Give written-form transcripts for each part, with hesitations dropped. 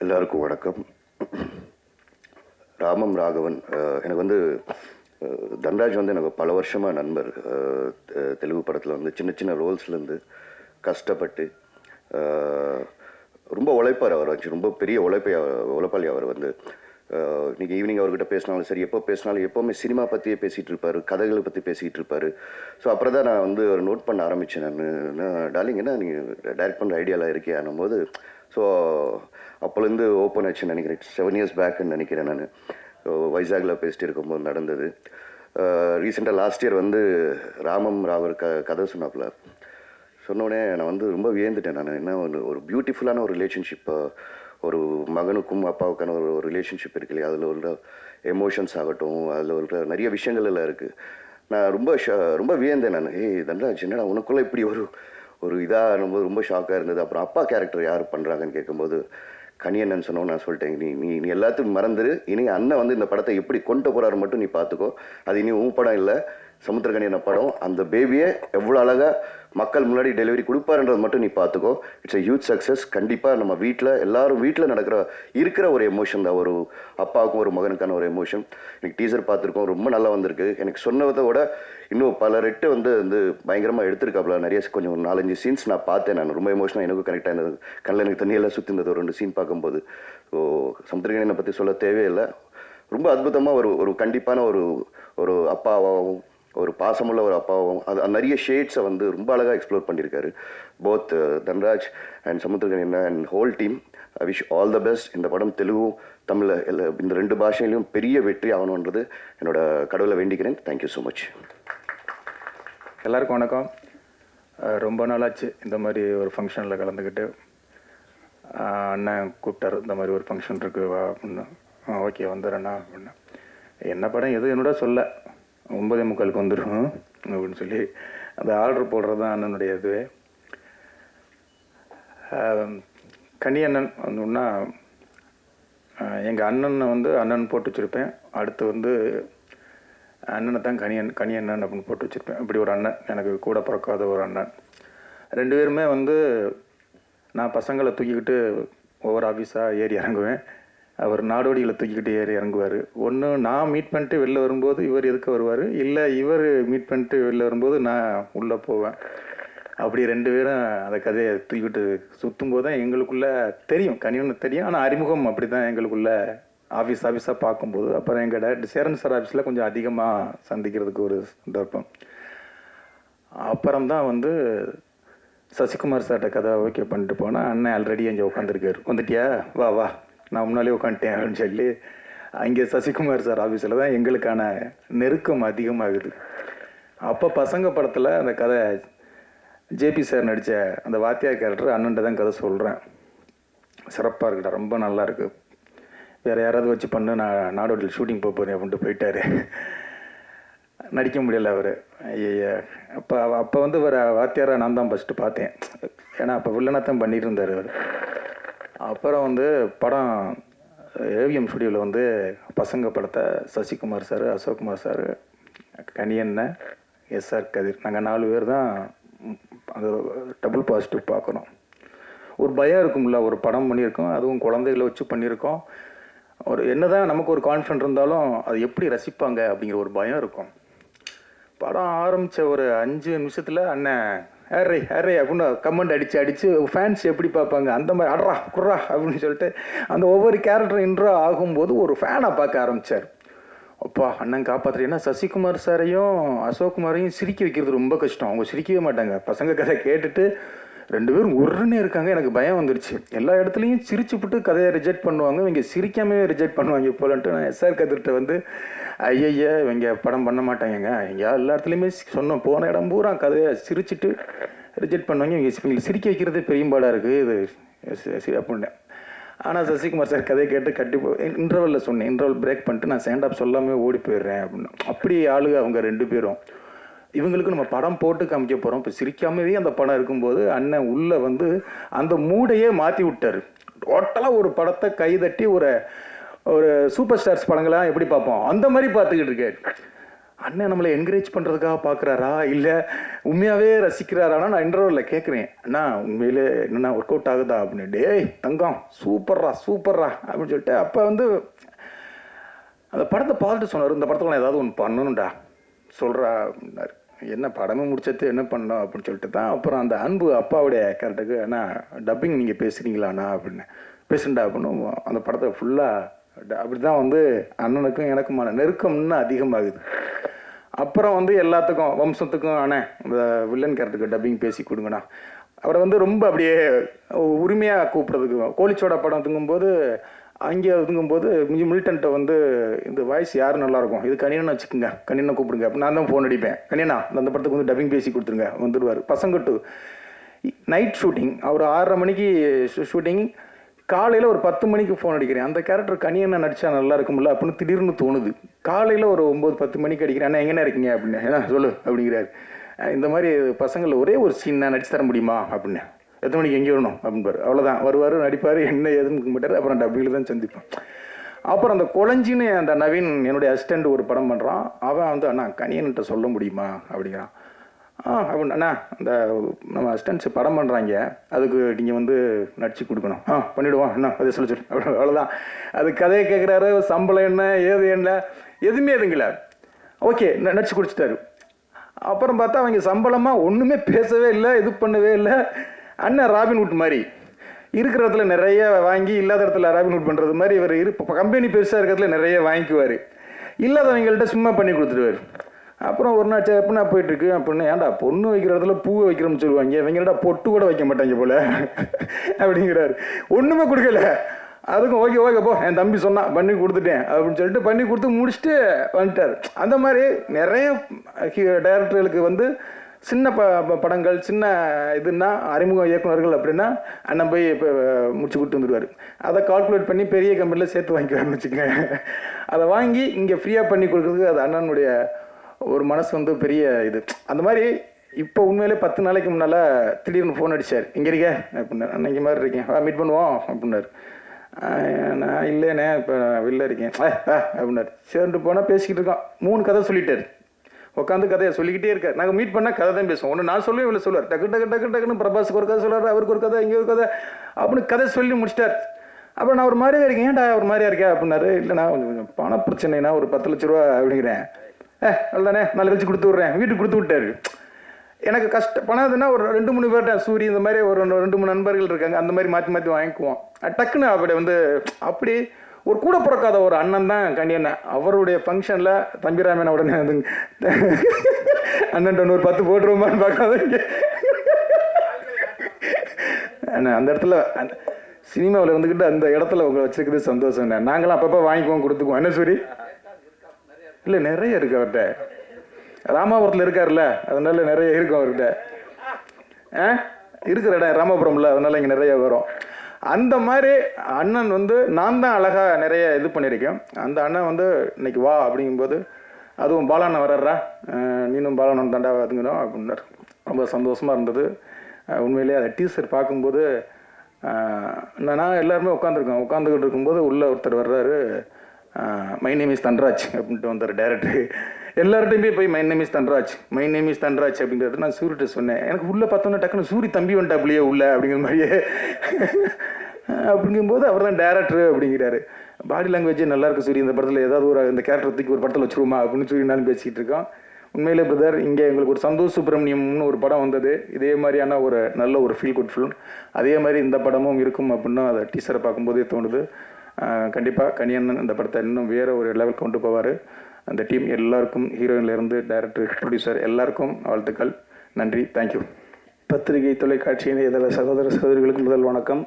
எல்லாருக்கும் வணக்கம். ராமம் ராகவன் எனக்கு வந்து தன்ராஜ் வந்து எனக்கு பல வருஷமாக நண்பர். தெலுங்கு படத்தில் வந்து சின்ன சின்ன ரோல்ஸ்லேருந்து கஷ்டப்பட்டு ரொம்ப உழைப்பார். அவர் வச்சு ரொம்ப பெரிய உழைப்பாளி. அவர் வந்து இன்றைக்கி ஈவினிங் அவர்கிட்ட பேசினாலும் சரி, எப்போ பேசினாலும் எப்போவுமே சினிமா பற்றியே பேசிகிட்டு இருப்பார், கதைகளை பற்றி பேசிகிட்டு இருப்பார். ஸோ அப்புறம் தான் நான் வந்து ஒரு நோட் பண்ண ஆரம்பித்தேன். நான் டார்லிங் என்ன நீங்கள் டைரக்ட் பண்ணுற ஐடியாவில் இருக்கியானும் போது, ஸோ அப்போலேருந்து ஓப்பன் ஆச்சுன்னு நினைக்கிறேன். 7 years பேக்குன்னு நினைக்கிறேன். நான் வைசாகில் பேசிட்டு இருக்கும்போது நடந்தது. ரீசெண்டாக லாஸ்ட் இயர் வந்து ராமம் ராவர் கதை சொன்னாப்புல. சொன்னோடனே நான் வந்து ரொம்ப வியந்துட்டேன். நான் என்ன ஒரு பியூட்டிஃபுல்லான ஒரு ரிலேஷன்ஷிப், ஒரு மகனுக்கும் அப்பாவுக்கான ஒரு ரிலேஷன்ஷிப் இருக்கு இல்லையா, அதில் உள்ள எமோஷன்ஸ் ஆகட்டும், அதில் உள்ள நிறைய விஷயங்கள் எல்லாம் இருக்குது. நான் ரொம்ப வியந்தேன். நான் தன்ராஜ் என்னடா உனக்குள்ளே இப்படி ஒரு இதாக ரொம்ப ஷாக்காக இருந்தது. அப்புறம் அப்பா கேரக்டர் யார் பண்ணுறாங்கன்னு கேட்கும்போது கனியண்ணன் சொன்னோன்னு நான் சொல்லிட்டேன், நீ எல்லாத்துக்கும் மறந்துடு. இனி அண்ணன் வந்து இந்த படத்தை எப்படி கொண்டு போகிறாரு மட்டும் நீ பார்த்துக்கோ. அது இனி உன் படம் இல்லை, சமுத்திரக்கனியன் படம். அந்த பேபியை எவ்வளோ அழகாக மக்கள் முன்னாடி டெலிவரி கொடுப்பாருன்றது மட்டும் நீ பார்த்துக்கோ. It's a huge success. கண்டிப்பாக நம்ம வீட்டில் எல்லாரும் வீட்டில் இருக்கிற ஒரு எமோஷன் தான், ஒரு அப்பாவுக்கும் ஒரு மகனுக்கான ஒரு எமோஷன். எனக்கு டீசர் பார்த்துருக்கோம், ரொம்ப நல்லா வந்திருக்கு. எனக்கு சொன்னதை விட இன்னும் பல ரெட்டு வந்து பயங்கரமாக எடுத்திருக்காப்புல. நிறைய கொஞ்சம் 4-5 சீன்ஸ் நான் பார்த்தேன். நான் ரொம்ப எமோஷனாக எனக்கும் கனெக்ட் ஆயிருந்தது. கண்ணில் எனக்கு தண்ணியெல்லாம் சுற்றி இருந்தது ஒரு 2 சீன் பார்க்கும்போது. ஸோ சமுத்திரக்கனியனை பற்றி சொல்ல தேவையில்லை. ரொம்ப அற்புதமாக ஒரு கண்டிப்பான ஒரு அப்பாவாகவும் ஒரு பாசமுள்ள ஒரு அப்பாவும் அது நிறைய ஷேட்ஸை வந்து ரொம்ப அழகாக எக்ஸ்ப்ளோர் பண்ணியிருக்காரு. போத் தன்ராஜ் அண்ட் சமுத்திரக்கனியன் and whole team. I wish all the best. இந்த படம் தெலுங்கு, தமிழ் இந்த 2 பாஷையிலையும் பெரிய வெற்றி ஆகணுன்றது என்னோட கடவுளை வேண்டிக்கிறேன். Thank you so much. எல்லாருக்கும் வணக்கம். ரொம்ப நாளாச்சு இந்த மாதிரி ஒரு ஃபங்க்ஷனில் கலந்துக்கிட்டு. அண்ணன் கூப்பிட்டார், இந்த மாதிரி ஒரு ஃபங்க்ஷன் இருக்குது வா அப்படின்னு. ஓகே வந்துடுறேண்ணா அப்படின்னா. என்ன படம் எது என்னோட சொல்ல 9:45 வந்துடும் அப்படின்னு சொல்லி அந்த ஆர்டர் போடுறது தான் அண்ணனுடைய இதுவே. கனியண்ணன் வந்தோன்னா எங்கள் அண்ணனை வந்து அண்ணன் போட்டு வச்சுருப்பேன். அடுத்து வந்து அண்ணனை தான் கனியண்ணன் அப்படின்னு போட்டு வச்சுருப்பேன். இப்படி ஒரு அண்ணன், எனக்கு கூட பிறக்காத ஒரு அண்ணன். 2 பேருமே வந்து நான் பசங்களை தூக்கிக்கிட்டு ஒவ்வொரு ஆஃபீஸாக ஏறி இறங்குவேன். அவர் நாடோடிகளை தூக்கிக்கிட்டு ஏறி இறங்குவார். ஒன்று நான் மீட் பண்ணிட்டு வெளில வரும்போது இவர் எதுக்கு வருவார், இல்லை இவர் மீட் பண்ணிட்டு வெளில வரும்போது நான் உள்ளே போவேன். அப்படி 2 பேரும் அந்த கதையை தூக்கிக்கிட்டு சுற்றும் போது தான் எங்களுக்குள்ளே தெரியும், கனியன்னு தெரியும். ஆனால் அறிமுகம் அப்படி தான் எங்களுக்குள்ளே ஆஃபீஸாக பார்க்கும்போது. அப்புறம் எங்கள் டேரக்டர் சேரன் சார் ஆஃபீஸில் கொஞ்சம் அதிகமாக சந்திக்கிறதுக்கு ஒரு சந்தர்ப்பம். அப்புறம்தான் வந்து சசிகுமார் சார்கிட்ட கதை ஓகே பண்ணிட்டு போனால், அண்ணன் ஆல்ரெடி அங்கே உட்காந்துருக்காரு. வந்துட்டியா, வா வா நான் முன்னாலே உட்காந்துட்டேன் அப்படின்னு சொல்லி அங்கே சசிகுமார் சார் ஆஃபீஸில் தான் எங்களுக்கான நெருக்கம் அதிகமாகுது. அப்போ பசங்க படத்தில் அந்த கதை ஜேபி சார் நடித்த அந்த வாத்தியார் கேரக்டர் அண்ணன்ட்ட தான் கதை சொல்கிறேன். சிறப்பாக இருக்குடா, ரொம்ப நல்லா இருக்குது, வேறு யாராவது வச்சு பண்ணு, நான் நாடோடியில் ஷூட்டிங் போகிறேன் அப்படின்ட்டு போயிட்டார். நடிக்க முடியலை அவர். ஐயா அப்போ வந்து வர வாத்தியாரை நான் தான் ஃபஸ்ட்டு பார்த்தேன். ஏன்னா அப்போ வில்லனாத்தான் பண்ணிட்டு இருந்தார் அவர். அப்புறம் வந்து படம் ஏவிஎம் ஸ்டுடியோவில் வந்து பசங்க படத்தை சசிகுமார் சார், அசோக்குமார் சார், கனியண்ணன், எஸ்ஆர் கதிர், நாங்கள் 4 பேர் தான் அந்த டபுள் பாசிட்டிவ் பார்க்குறோம். ஒரு பயம் இருக்கும்ல, ஒரு படம் பண்ணியிருக்கோம், அதுவும் குழந்தைகளை வச்சு பண்ணியிருக்கோம். ஒரு என்ன தான் நமக்கு ஒரு கான்ஃபிடென்ட் இருந்தாலும் அது எப்படி ரசிப்பாங்க அப்படிங்கிற ஒரு பயம் இருக்கும். படம் ஆரம்பித்த ஒரு 5 நிமிஷத்தில் அண்ணன் ஹேரே அப்படின்னு கமெண்ட் அடித்து ஃபேன்ஸ் எப்படி பார்ப்பாங்க அந்த மாதிரி அட்ரா குர்ரா அப்படின்னு சொல்லிட்டு அந்த ஒவ்வொரு கேரக்டர் இன்ட்ரோ ஆகும்போது ஒரு ஃபேனாக பார்க்க ஆரம்பித்தார். அப்பா அண்ணன் காப்பாற்றுறீங்கன்னா சசிகுமார் சாரையும் அசோக்குமாரையும் சிரிக்க வைக்கிறது ரொம்ப கஷ்டம். அவங்க சிரிக்கவே மாட்டாங்க. பசங்க கதை கேட்டுட்டு 2 பேரும் உருன்னே இருக்காங்க. எனக்கு பயம் வந்துருச்சு. எல்லா இடத்துலையும் சிரிச்சுப்பிட்டு கதையை ரிஜெக்ட் பண்ணுவாங்க, இவங்க சிரிக்காமே ரிஜெக்ட் பண்ணுவாங்க போலன்ட்டு நான் எஸ்ஆர் கதிர்கிட்ட வந்து ஐயா இவங்க படம் பண்ண மாட்டாங்க, எங்கேயா எல்லா இடத்துலையுமே சொன்னோம், போன இடம் பூரா கதையை சிரிச்சுட்டு ரிஜெக்ட் பண்ணுவாங்க, இவங்க சிரிக்க வைக்கிறதே பெரியம்பாடாக இருக்குது இது சரி அப்படின்னேன். ஆனால் சசிகுமார் சார் கதையை கேட்டு இன்டர்வலில் சொன்னேன், இன்டர்வல் பிரேக் பண்ணிட்டு நான் ஸ்டாண்ட் அப் சொல்லாமல் ஓடி போயிடுறேன் அப்படின்னு. அப்படி ஆளுங்க அவங்க 2 பேரும். இவங்களுக்கு நம்ம படம் போட்டு காமிக்க போகிறோம், இப்போ சிரிக்காமவே அந்த படம் இருக்கும்போது அண்ணன் உள்ளே வந்து அந்த மூடையே மாற்றி விட்டார். டோட்டலாக ஒரு படத்தை கைதட்டி ஒரு சூப்பர் ஸ்டார்ஸ் படங்களாம் எப்படி பார்ப்போம் அந்த மாதிரி பார்த்துக்கிட்டு இருக்காரு. அண்ணன் நம்மளை என்கரேஜ் பண்ணுறதுக்காக பார்க்குறாரா இல்லை உண்மையாகவே ரசிக்கிறாரானா நான் இன்டர்வலில் கேட்குறேன், அண்ணா உண்மையிலே என்னென்னா ஒர்க் அவுட் ஆகுதா அப்படின்னு. டேய் தங்கம் சூப்பர்ரா அப்படின்னு சொல்லிட்டு அப்போ வந்து அந்த படத்தை பார்த்துட்டு சொன்னார், இந்த படத்தில் நான் ஏதாவது ஒன்று பண்ணணும்டா சொல்கிறா அப்படின்னாரு. என்ன படமே முடிச்சது என்ன பண்ணோம் அப்படின்னு சொல்லிட்டு தான் அப்புறம் அந்த அன்பு அப்பாவுடைய கேரக்டருக்கு அண்ணா டப்பிங் நீங்கள் பேசுகிறீங்களாண்ணா அப்படின்னு. பேசுண்டா அப்படின்னு அந்த படத்தை ஃபுல்லாக அப்படி தான் வந்து அண்ணனுக்கும் எனக்குமான நெருக்கம் இன்னும் அதிகமாகுது. அப்புறம் வந்து எல்லாத்துக்கும் வம்சத்துக்கும் அண்ணே இந்த வில்லன் கேரக்டருக்கு டப்பிங் பேசி கொடுங்கண்ணா. அவரை வந்து ரொம்ப அப்படியே உரிமையாக கூப்பிட்றதுக்கு கோழிச்சோட படம் தூங்கும்போது அங்கே தூங்கும்போது மில்டன்ட்ட வந்து இந்த வாய்ஸ் யார் நல்லாயிருக்கும், இது கணினன்னு வச்சுக்கோங்க, கணினை கூப்பிடுங்க அப்போ நான் தான் ஃபோன் அடிப்பேன், கணினா அந்த படத்துக்கு வந்து டப்பிங் பேசி கொடுத்துருங்க வந்துடுவார். பசங்க டூ நைட் ஷூட்டிங், அவர் 6:30 மணிக்கு ஷூட்டிங், காலையில் ஒரு 10 மணிக்கு ஃபோன் அடிக்கிறேன். அந்த கேரக்டர் கனியண்ணா நடித்தா நல்லா இருக்கும்ல அப்படின்னு திடீர்னு தோணுது. காலையில் ஒரு 9-10 மணிக்கு அடிக்கிறேன், அண்ணா எங்கேனா இருக்கீங்க அப்படின்னு. ஏன்னா சொல்லு அப்படிங்கிறாரு. இந்த மாதிரி பசங்களில் ஒரே ஒரு சீன் நான் நடிச்சு தர முடியுமா அப்படின்னு. எத்தனை மணிக்கு எங்கே வரணும் அப்படின்பார். அவ்வளோதான் வருவார் நடிப்பார், என்ன ஏதுன்னு மாட்டார். அப்புறம் டப்பிங்கில் தான் சந்திப்போம். அப்புறம் அந்த கொலைஞ்சின்னு அந்த நவீன் என்னுடைய அசிஸ்டண்ட் ஒரு படம் பண்ணுறான். அவன் வந்து அண்ணா கனியன்கிட்ட சொல்ல முடியுமா அப்படிங்கிறான். அப்படின்னு அண்ணா அந்த நம்ம அசிஸ்டன்ட்ஸ் படம் பண்ணுறாங்க, அதுக்கு நீங்கள் வந்து நடிச்சு கொடுக்கணும். பண்ணிவிடுவோம் அண்ணா அதை சொல்லி அப்படி அவ்வளோதான். அது கதையை கேட்குறாரு, சம்பளம் என்ன ஏது என்ன எதுவுமே எதுங்கள ஓகே நடிச்சு குடிச்சிட்டாரு. அப்புறம் பார்த்தா அவங்க சம்பளமாக ஒன்றுமே பேசவே இல்லை, இது பண்ணவே இல்லை. அண்ணன் ராபின்வுட் மாதிரி இருக்கிற இடத்துல நிறைய வாங்கி இல்லாத இடத்துல ராபின்வுட் பண்ணுறது மாதிரி இவர் கம்பெனி பெருசாக இருக்கிறதுல நிறைய வாங்கிக்குவார், இல்லாதவங்கள்ட்ட சும்மா பண்ணி கொடுத்துருவார். அப்புறம் ஒரு நாள் எப்படின்னா போயிட்டுருக்கு அப்படின்னு, ஏன்டா பொண்ணு வைக்கிற இடத்துல பூவை வைக்கிறோம்னு சொல்லுவாங்க, இவங்கள்டா பொட்டு கூட வைக்க மாட்டாங்க போல அப்படிங்கிறாரு. ஒன்றுமே கொடுக்கல. அதுக்கும் ஓகே ஓகே போ என் தம்பி சொன்னான் பண்ணி கொடுத்துட்டேன் அப்படின்னு சொல்லிட்டு பண்ணி கொடுத்து முடிச்சுட்டு வந்துட்டார். அந்த மாதிரி நிறைய டைரக்டர்களுக்கு வந்து சின்ன படங்கள் சின்ன இதுன்னா அறிமுக இயக்குநர்கள் அப்படின்னா அண்ணன் போய் இப்போ முடிச்சு கொடுத்து வந்துடுவார். அதை கால்குலேட் பண்ணி பெரிய கம்பெனியில் சேர்த்து வாங்கிக்குவாருன்னு வச்சுக்கோங்க. அதை வாங்கி இங்கே ஃப்ரீயாக பண்ணி கொடுக்குறதுக்கு அது அண்ணனுடைய ஒரு மனசு வந்து பெரிய இது. அந்த மாதிரி இப்போ உண்மையிலே 10 நாளைக்கு முன்னால் திடீர்னு ஃபோன் அடித்தார், இங்கே இருக்க அப்படின்னாரு. அண்ணன் இங்கே மாதிரி இருக்கேன், மீட் பண்ணுவோம் அப்படின்னாரு. நான் இல்லைண்ணே இப்போ வெளில இருக்கேன் அப்படின்னாரு. சேர்ந்து போனால் பேசிக்கிட்டு இருக்கோம். 3 கதை சொல்லிட்டார். உட்காந்து கதையை சொல்லிக்கிட்டே இருக்கார். நாங்கள் மீட் பண்ணால் கதை தான் பேசுவோம். ஒன்று நான் சொல்லுவேன், இவ்வளோ சொல்லுவார். டக்கு டக்கு டக்கு டக்குன்னு பிரபாஸுக்கு ஒரு கதை சொல்கிறார், அவருக்கு ஒரு கதை, இங்கே ஒரு கதை அப்படின்னு கதை சொல்லி முடிச்சிட்டார். அப்புறம் நான் ஒரு மாதிரியாக இருக்கேன், ஏன்டா ஒரு மாதிரியா இருக்கேன் அப்படின்னாரு. இல்லைண்ணா கொஞ்சம் பண பிரச்சனைனா ஒரு 10 லட்ச ரூபா அப்படிங்கிறேன். அவ்வளோதானே 4 கழிச்சு கொடுத்து விட்றேன், வீட்டுக்கு கொடுத்து விட்டாரு. எனக்கு பணம்னா ஒரு 2-3 பேர்ட்ட சூரி இந்த மாதிரி ஒரு 2-3 நண்பர்கள் இருக்காங்க, அந்த மாதிரி மாற்றி மாற்றி வாங்கிக்குவோம். டக்குன்னு அப்படி வந்து அப்படி ஒரு கூட பிறக்காத ஒரு அண்ணன் தான் கண்டியண்ணன். அவருடைய ஃபங்க்ஷனில் தம்பிராமன் உடனே வந்து அண்ணன் ஒரு 10 போட்டுருவோமான்னு பார்க்காதீங்க. அந்த இடத்துல சினிமாவில் இருந்துக்கிட்டு அந்த இடத்துல உங்களை வச்சுருக்குது சந்தோஷம். நாங்களாம் அப்பப்போ வாங்கிக்குவோம் கொடுத்துக்குவோம். என்ன சூரி இல்லை நிறைய இருக்குது அவர்கிட்ட. ராமாபுரத்தில் இருக்கார்ல அதனால நிறைய இருக்கும் அவர்கிட்ட. இருக்கிற இடம் ராமபுரம்ல அதனால இங்கே நிறைய வரும். அந்த மாதிரி அண்ணன் வந்து நான் தான் அழகாக நிறைய இது பண்ணியிருக்கேன். அந்த அண்ணன் வந்து இன்னைக்கு வா அப்படிங்கும்போது அதுவும் பாலாண்ணன் வர்றா, நீனும் பாலாண்ணன் தாண்டா அதுங்கணும் அப்படின்னாரு. ரொம்ப சந்தோஷமாக இருந்தது உண்மையிலேயே. அதை டீசர் பார்க்கும்போது நான் எல்லாருமே உட்காந்துக்கிட்டு இருக்கும்போது உள்ளே ஒருத்தர் வர்றாரு, மை நேம் இஸ் தன்ராஜ் அப்படின்ட்டு வந்தார் டேரக்டர். எல்லார்ட்டையுமே போய் மை நேம் இஸ் தன்ராஜ் அப்படிங்கிறது நான் சூரிட்ட சொன்னேன். எனக்கு உள்ளே பார்த்தோன்னா டக்குன்னு சூரி தம்பி வந்துட்டாப்லையே உள்ள அப்படிங்கிற மாதிரியே. அப்படிங்கும்போது அவர் தான் டேரக்டர் அப்படிங்கிறாரு. பாடி லாங்குவேஜே நல்லாயிருக்கு சூரி, இந்த படத்தில் ஏதாவது ஒரு இந்த கேரக்டர் தூக்கி ஒரு படத்தில் வச்சுருவோமா அப்படின்னு சூரி நானும் பேசிக்கிட்டு இருக்கோம். உண்மையிலே பிரதர் இங்கே எங்களுக்கு ஒரு சந்தோஷ் சுப்ரமணியம்னு ஒரு படம் வந்தது, இதே மாதிரியான ஒரு நல்ல ஒரு ஃபீல் குட் ஃபிலிம். அதே மாதிரி இந்த படமும் இருக்கும் அப்படின்னு அதை டீச்சரை பார்க்கும்போதே தோணுது. கண்டிப்பாக கனியண்ணன் இந்த படத்தை இன்னும் வேறு ஒரு லெவல் கொண்டு போவார். அந்த டீம் எல்லாருக்கும் ஹீரோயின்லேருந்து டைரக்டர் ப்ரொடியூசர் எல்லாருக்கும் வாழ்த்துக்கள். நன்றி, தேங்க்யூ. பத்திரிகை தொலைக்காட்சி இணையதள சகோதர சகோதரிகளுக்கு முதல் வணக்கம்.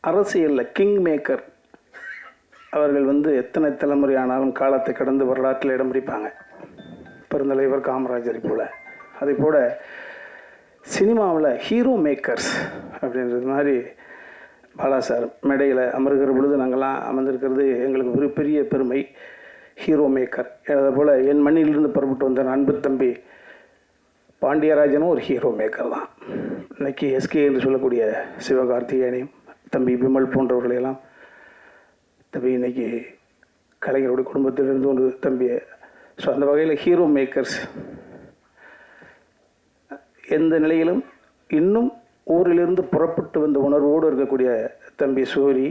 அரசியலில் கிங் மேக்கர் அவர்கள் வந்து எத்தனை தலைமுறை ஆனாலும் காலத்தை கடந்து வரலாற்றில் இடம் பிடிப்பாங்க. பெருந்தலைவர் காமராஜரை போல். அதே போல் சினிமாவில் ஹீரோ மேக்கர்ஸ் அப்படின்றது மாதிரி பாலா சார் மேடையில் அமர்கிற பொழுது நாங்கள்லாம் அமர்ந்திருக்கிறது எங்களுக்கு ஒரு பெரிய பெருமை. Hero maker. அதே போல் என் மண்ணிலிருந்து புறப்பட்டு வந்த அன்பு தம்பி பாண்டியராஜனும் ஒரு ஹீரோ மேக்கர் தான். இன்றைக்கி எஸ்கே என்று சொல்லக்கூடிய சிவகார்த்திகேயனையும் தம்பி விமல் போன்றவர்களையெல்லாம் தம்பி இன்றைக்கி கலைஞருடைய குடும்பத்திலிருந்து ஒரு தம்பி ஸோ அந்த வகையில் ஹீரோ மேக்கர்ஸ் எந்த நிலையிலும் இன்னும் ஊரிலிருந்து புறப்பட்டு வந்த உணர்வோடு இருக்கக்கூடிய தம்பி சூரி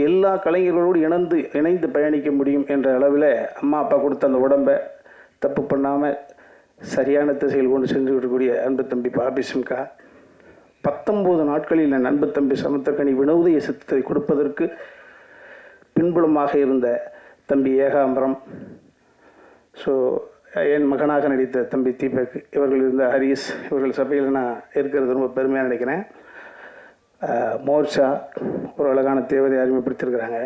எல்லா கலைஞர்களோடு இணைந்து பயணிக்க முடியும் என்ற அளவில் அம்மா அப்பா கொடுத்த அந்த உடம்பை தப்பு பண்ணாமல் சரியான திசையில் கொண்டு சென்று இருக்கக்கூடிய அன்பு தம்பி பாபி சிம்கா 19 நாட்களில் என் அன்பு தம்பி சமுத்திரக்கனி வினோதிய சித்தத்தை கொடுப்பதற்கு பின்புலமாக இருந்த தம்பி ஏகாம்பரம், ஸோ என் மகனாக நடித்த தம்பி தீபக், இவர்கள் இருந்த ஹரிஸ், இவர்கள் சபையில் நான் இருக்கிறது ரொம்ப பெருமையாக நினைக்கிறேன். மோர்ஷா ஒரு அழகான தேவதை அறிமுகப்படுத்தியிருக்கிறாங்க.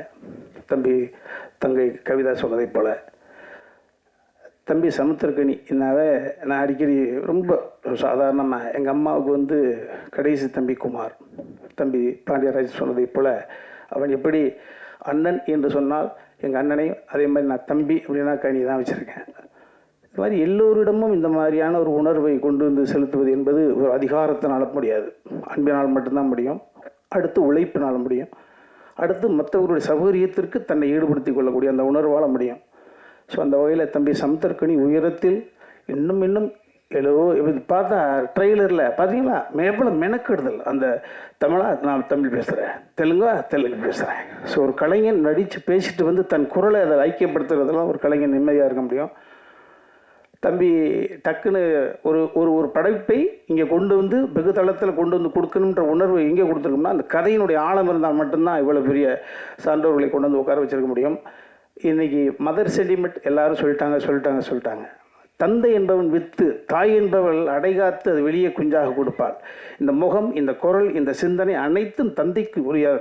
தங்கை கவிதா சொன்னதை போல் தம்பி சமுத்திரக்கனி என்னாவே நான் அடிக்கடி ரொம்ப சாதாரணமாக எங்கள் அம்மாவுக்கு வந்து கடைசி தம்பி குமார், தம்பி பாண்டியராஜ் சொன்னதை போல் அவன் எப்படி அண்ணன் என்று சொன்னால் எங்கள் அண்ணனையும் அதே மாதிரி நான் தம்பி அப்படின்னா கனி தான் வச்சுருக்கேன். இது மாதிரி எல்லோரிடமும் இந்த மாதிரியான ஒரு உணர்வை கொண்டு வந்து செலுத்துவது என்பது ஒரு அதிகாரத்தினால முடியாது, அன்பினால் மட்டும்தான் முடியும். அடுத்து உழைப்பினால் முடியும். அடுத்து மற்றவர்களுடைய சௌகரியத்திற்கு தன்னை ஈடுபடுத்தி கொள்ளக்கூடிய அந்த உணர்வால் முடியும். ஸோ அந்த வகையில் தம்பி சமுத்திரக்கனி உயரத்தில் இன்னும் இது பார்த்தா ட்ரெய்லரில் பார்த்தீங்களா எவ்வளோ மெனக்கெடுதல். அந்த நான் தமிழ் பேசுகிறேன், தெலுங்கு பேசுகிறேன். ஸோ ஒரு கலைஞன் நடித்து பேசிட்டு வந்து தன் குரலை அதை ஐக்கியப்படுத்துறதெல்லாம் ஒரு கலைஞன் நிம்மதியாக இருக்க முடியும். தம்பி டக்குன்னு ஒரு படைப்பை இங்கே கொண்டு வந்து வெகு தளத்தில் கொண்டு வந்து கொடுக்கணுன்ற உணர்வு எங்கே கொடுத்துருக்கோம்னா அந்த கதையினுடைய ஆழம் இருந்தால் மட்டும்தான் இவ்வளோ பெரிய சான்றோர்களை கொண்டு வந்து உட்கார வச்சிருக்க முடியும். இன்றைக்கி மதர் சென்டிமெண்ட் எல்லாரும் சொல்லிட்டாங்க. தந்தை என்பவன் வித்து, தாய் என்பவள் அடைகாத்து அது வெளியே குஞ்சாக கொடுப்பாள். இந்த முகம், இந்த குரல், இந்த சிந்தனை அனைத்தும் தந்தைக்கு உரிய.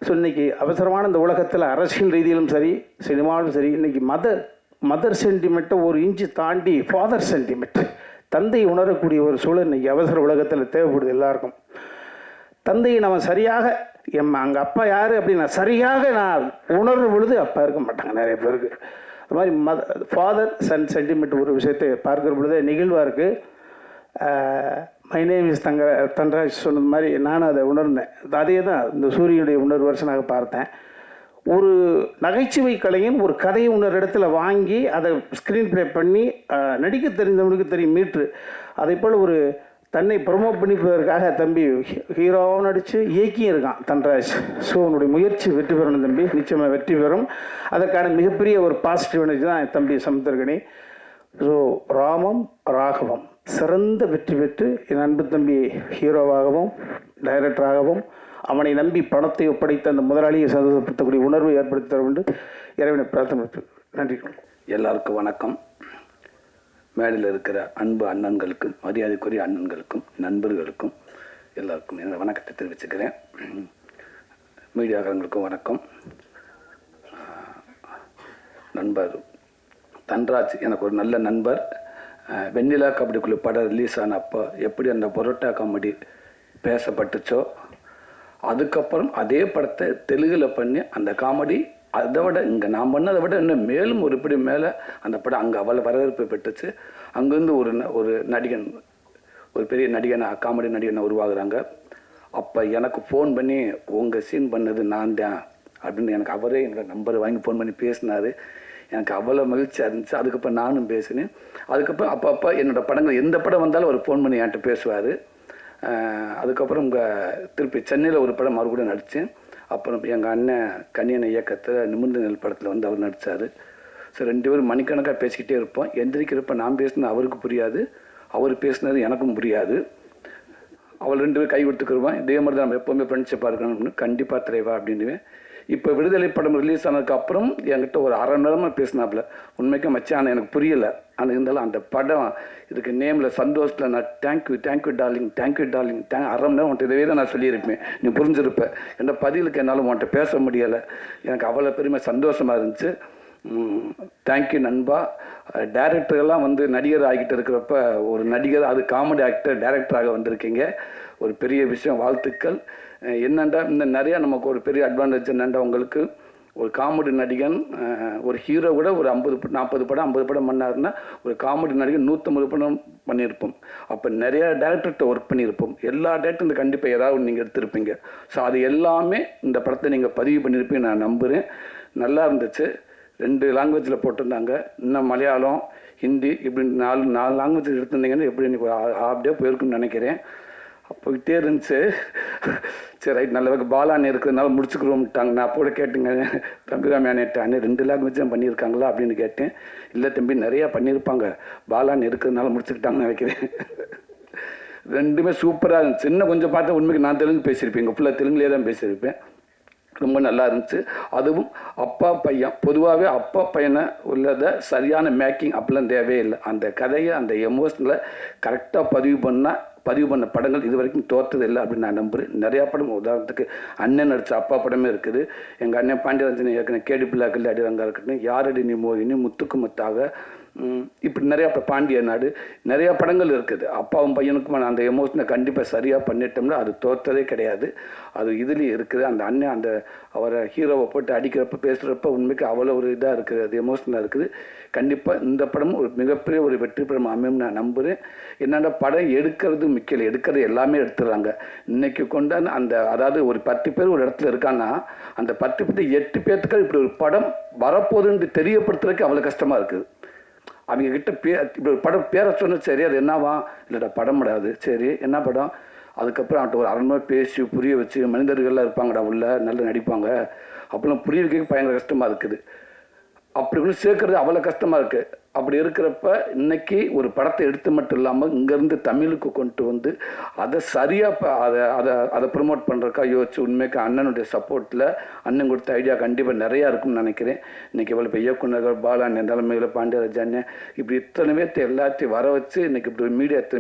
ஸோ இன்றைக்கி அவசரமான இந்த உலகத்தில் அரசியல் ரீதியிலும் சரி சினிமாவிலும் சரி இன்றைக்கி மதர் சென்டிமெண்ட்டை ஒரு இன்ச்சு தாண்டி ஃபாதர் சென்டிமெண்ட், தந்தை உணரக்கூடிய ஒரு சூழல் இன்றைக்கி அவசர உலகத்தில் தேவைப்படுது எல்லாருக்கும். தந்தையை நம்ம சரியாக அங்கே அப்பா யார் அப்படின்னா சரியாக நான் உணர்வு பொழுது அப்பா இருக்க மாட்டாங்க நிறைய பேருக்கு. அது மாதிரி ஃபாதர் சன் சென்டிமெண்ட் ஒரு விஷயத்தை பார்க்குற பொழுது நிகழ்வாக இருக்குது. மை நேம் இஸ் தன்ராஜ் சொன்னது மாதிரி நானும் அதை உணர்ந்தேன். அதே தான் இந்த சூரியனுடைய உணர்வு வருஷனாக பார்த்தேன். ஒரு நகைச்சுவை கலைஞன் ஒரு கதையை இன்னொரு இடத்துல வாங்கி அதை ஸ்க்ரீன் ப்ளே பண்ணி நடிக்க தெரிந்தவனுக்கு தெரியும் மீட்ரு. அதே போல் ஒரு தன்னை ப்ரொமோட் பண்ணிப்பதற்காக தம்பி ஹீரோவாகவும் நடித்து இயக்கியும் இருக்கான் தன்ராஜ். ஸோ உன்னுடைய முயற்சி வெற்றி பெறணும் தம்பி, நிச்சயமாக வெற்றி பெறும். அதற்கான மிகப்பெரிய ஒரு பாசிட்டிவ் எனர்ஜி தான் தம்பி சமுத்திரக்கனி. ஸோ ராமம் ராகவம் சிறந்த வெற்றி பெற்று என் அன்பு தம்பி ஹீரோவாகவும் டைரக்டராகவும் அவனை நம்பி பணத்தை ஒப்படைத்த அந்த முதலாளியை சந்தோஷப்படுத்தக்கூடிய உணர்வை ஏற்படுத்தி தர வேண்டும் இறைவனை பிரார்த்தனை. நன்றி. எல்லாருக்கும் வணக்கம். மேடையில் இருக்கிற அன்பு அண்ணன்களுக்கும் மரியாதைக்குரிய அண்ணன்களுக்கும் நண்பர்களுக்கும் எல்லாருக்கும் என்னோட வணக்கத்தை தெரிவிச்சுக்கிறேன். மீடியாக்காரங்களுக்கும் வணக்கம். நண்பர் தன்ராஜ் எனக்கு ஒரு நல்ல நண்பர். வெண்ணிலா கபடிக்குழு படம் ரிலீஸ் ஆன அப்போ எப்படி அந்த பரோட்டா காமெடி பேசப்பட்டுச்சோ அதுக்கப்புறம் அதே படத்தை தெலுங்கில் பண்ணி அந்த காமெடி அதை விட இங்கே நான் பண்ணதை விட இன்னும் மேலும் ஒரு படி மேலே அந்த படம் அங்கே அவ்வளோ வரவேற்பு பெற்றுச்சு. அங்கேருந்து ஒரு நடிகன், ஒரு பெரிய நடிகனை, காமெடி நடிகனை உருவாகுறாங்க. அப்போ எனக்கு ஃபோன் பண்ணி உங்கள் சீன் பண்ணது நான் தான் அப்படின்னு எனக்கு அவரே என்னோடய நம்பரை வாங்கி ஃபோன் பண்ணி பேசினார். எனக்கு அவ்வளோ மகிழ்ச்சியாக இருந்துச்சு. அதுக்கப்புறம் நானும் பேசினேன். அதுக்கப்புறம் அப்பப்போ என்னோடய படங்கள் எந்த படம் வந்தாலும் அவர் ஃபோன் பண்ணி என்கிட்ட பேசுவார். அதுக்கப்புறம் இங்கே திருப்பி சென்னையில் ஒரு படம் மறுபடியும் நடித்தேன். அப்புறம் எங்கள் அண்ணன் கன்னியனை இயக்கத்தில் நிமிர்ந்த நெல் படத்தில் வந்து அவர் நடித்தார். ஸோ 2 பேரும் மணிக்கணக்காக பேசிக்கிட்டே இருப்போம். எந்திரிக்கிறப்ப நான் பேசினது அவருக்கு புரியாது, அவர் பேசினது எனக்கும் புரியாது. அவள் 2 பேரும் கை கொடுத்துக்கிருவான். இதே மாதிரி தான் நம்ம எப்போவுமே ஃப்ரெண்ட்ஷிப்பாக இருக்கணும்னு. கண்டிப்பாக தலைவா அப்படின்னுவேன். இப்போ விடுதலை படம் ரிலீஸ் ஆனதுக்கப்புறம் என்கிட்ட ஒரு 1/2 மணி நேரமாக பேசினாப்புல. உண்மைக்கும் மச்சான் எனக்கு புரியலை, ஆனால் இருந்தாலும் அந்த படம் இதுக்கு நேமில் சந்தோஷத்தில் நான் தேங்க்யூ டார்லிங் 1/2 மணி நேரம் உன்ட்ட இதவே தான் நான் சொல்லியிருப்பேன், நீ புரிஞ்சிருப்பேன். என்ற பதிலுக்கு என்னால் உன்ட்ட பேச முடியலை. எனக்கு அவ்வளோ பெருமை சந்தோஷமாக இருந்துச்சு. தேங்க்யூ நண்பா. டைரக்டர்லாம் வந்து நடிகர் ஆகிட்டு இருக்கிறப்ப ஒரு நடிகர், அது காமெடி ஆக்டர் டைரக்டராக வந்திருக்கீங்க, ஒரு பெரிய விஷயம், வாழ்த்துக்கள். என்னண்டா இந்த நிறையா நமக்கு ஒரு பெரிய அட்வான்டேஜ் என்னண்டா, உங்களுக்கு ஒரு காமெடி நடிகன், ஒரு ஹீரோ கூட ஒரு 40 படம் 50 படம் பண்ணாருன்னா ஒரு காமெடி நடிகன் 150 படம் பண்ணியிருப்போம். அப்போ நிறையா டேரக்டர்கிட்ட ஒர்க் பண்ணியிருப்போம். எல்லா டேரக்டரும் கண்டிப்பாக ஏதாவது ஒன்று நீங்கள் எடுத்திருப்பீங்க. ஸோ அது எல்லாமே இந்த படத்தை நீங்கள் பதிவு பண்ணியிருப்பீங்க நான் நம்புகிறேன். நல்லா இருந்துச்சு. 2 லாங்குவேஜில் போட்டிருந்தாங்க. இன்னும் மலையாளம், ஹிந்தி இப்படி 4 லாங்குவேஜ் எடுத்திருந்தீங்கன்னா எப்படி எனக்கு ஒரு ஹாஃப் டே போயிருக்குன்னு நினைக்கிறேன். போயிட்டே இருந்துச்சு. சரி ரைட், நல்ல வகை பாலான்னு இருக்கிறதுனால முடிச்சுக்கிறோம்ட்டாங்க. நான் அப்போ கூட கேட்டுங்க தம்பிராமி அண்ணே 2 லாங்குவேஜ் தான் பண்ணியிருக்காங்களா அப்படின்னு கேட்டேன். இல்லை தம்பி நிறையா பண்ணியிருப்பாங்க, பாலான்னு இருக்கிறதுனால முடிச்சுக்கிட்டாங்கன்னு நினைக்கிறேன். 2மே சூப்பராக இருந்துச்சு. இன்னும் கொஞ்சம் பார்த்தா உண்மைக்கு நான் தெலுங்கு பேசியிருப்பேன், இங்கே ஃபுல்லாக தெலுங்குலேயே தான் பேசியிருப்பேன். ரொம்ப நல்லா இருந்துச்சு. அதுவும் அப்பா பையன், பொதுவாகவே அப்பா பையனை உள்ளதை சரியான மேக்கிங் அப்படிலாம் தேவையே இல்லை. அந்த கதையை அந்த எமோஷனலை கரெக்டாக பதிவு பண்ண படங்கள் இது வரைக்கும் தோற்றது இல்லை அப்படின்னு நான் நம்புகிறேன். நிறையா படம், உதாரணத்துக்கு அண்ணன் நடித்த அப்பா படமே இருக்குது. எங்கள் அண்ணன் பாண்டியராஜன் இயக்குன கேடி பிள்ளாக்கல் அடிரங்கா இருக்கட்டும், யாரடி நீ மோகினி, முத்துக்கு முத்தாக, இப்படி நிறையா பாண்டிய நாடு, நிறையா படங்கள் இருக்குது. அப்பாவும் பையனுக்கும் அந்த எமோஷனை கண்டிப்பாக சரியாக பண்ணிட்டோம்னா அது தோற்றதே கிடையாது. அது இதுலேயும் இருக்குது. அந்த அண்ணன் அந்த அவரை ஹீரோவை போட்டு அடிக்கிறப்ப பேசுகிறப்ப உண்மைக்கு அவ்வளோ ஒரு இதாக இருக்குது, அது எமோஷனாக இருக்குது. கண்டிப்பாக இந்த படமும் ஒரு மிகப்பெரிய ஒரு வெற்றி படம் அமையும் நான் நம்புகிறேன். என்னென்னா படம் எடுக்கிறது முக்கியம், எடுக்கிறது எல்லாமே எடுத்துடுறாங்க. இன்றைக்கி கொண்டாந்து அந்த அதாவது ஒரு 10 பேர் ஒரு இடத்துல இருக்கான்னா அந்த 10 பேர் 8 பேர்த்துக்கு இப்படி ஒரு படம் வரப்போகுதுன்னு தெரியப்படுத்துறதுக்கு அவ்வளோ கஷ்டமாக இருக்குது. அவங்க கிட்ட இப்படி ஒரு படம் பேரை சொன்ன சரி அது என்னவா, இல்லைடா படம் கிடையாது, சரி என்ன படம், அதுக்கப்புறம் அவன்கிட்ட ஒரு 1/2 மணி நேரம் பேசி புரிய வச்சு மனிதர்கள்லாம் இருப்பாங்கடா உள்ள நல்லா நடிப்பாங்க அப்படிலாம் புரிய வைக்க பயங்கர கஷ்டமாக இருக்குது. அப்படி ஒன்று சேர்க்கறது அவ்வளோ கஷ்டமாக இருக்குது. அப்படி இருக்கிறப்ப இன்னைக்கு ஒரு படத்தை எடுத்து மட்டும் இல்லாமல் இங்கேருந்து தமிழுக்கு கொண்டு வந்து அதை சரியாக அதை ப்ரொமோட் பண்ணுறக்கா யோசிச்சு உண்மைக்கு அண்ணனுடைய சப்போர்ட்டில் அண்ணன் கொடுத்த ஐடியா கண்டிப்பாக நிறையா இருக்கும்னு நினைக்கிறேன். இன்றைக்கி இவ்வளோ இப்போ இயக்குநர்கள் பாலான் தலைமையில் பாண்டியராஜன் இப்படி இத்தனை பேர்த்து எல்லாத்தையும் வர வச்சு இன்றைக்கி இப்படி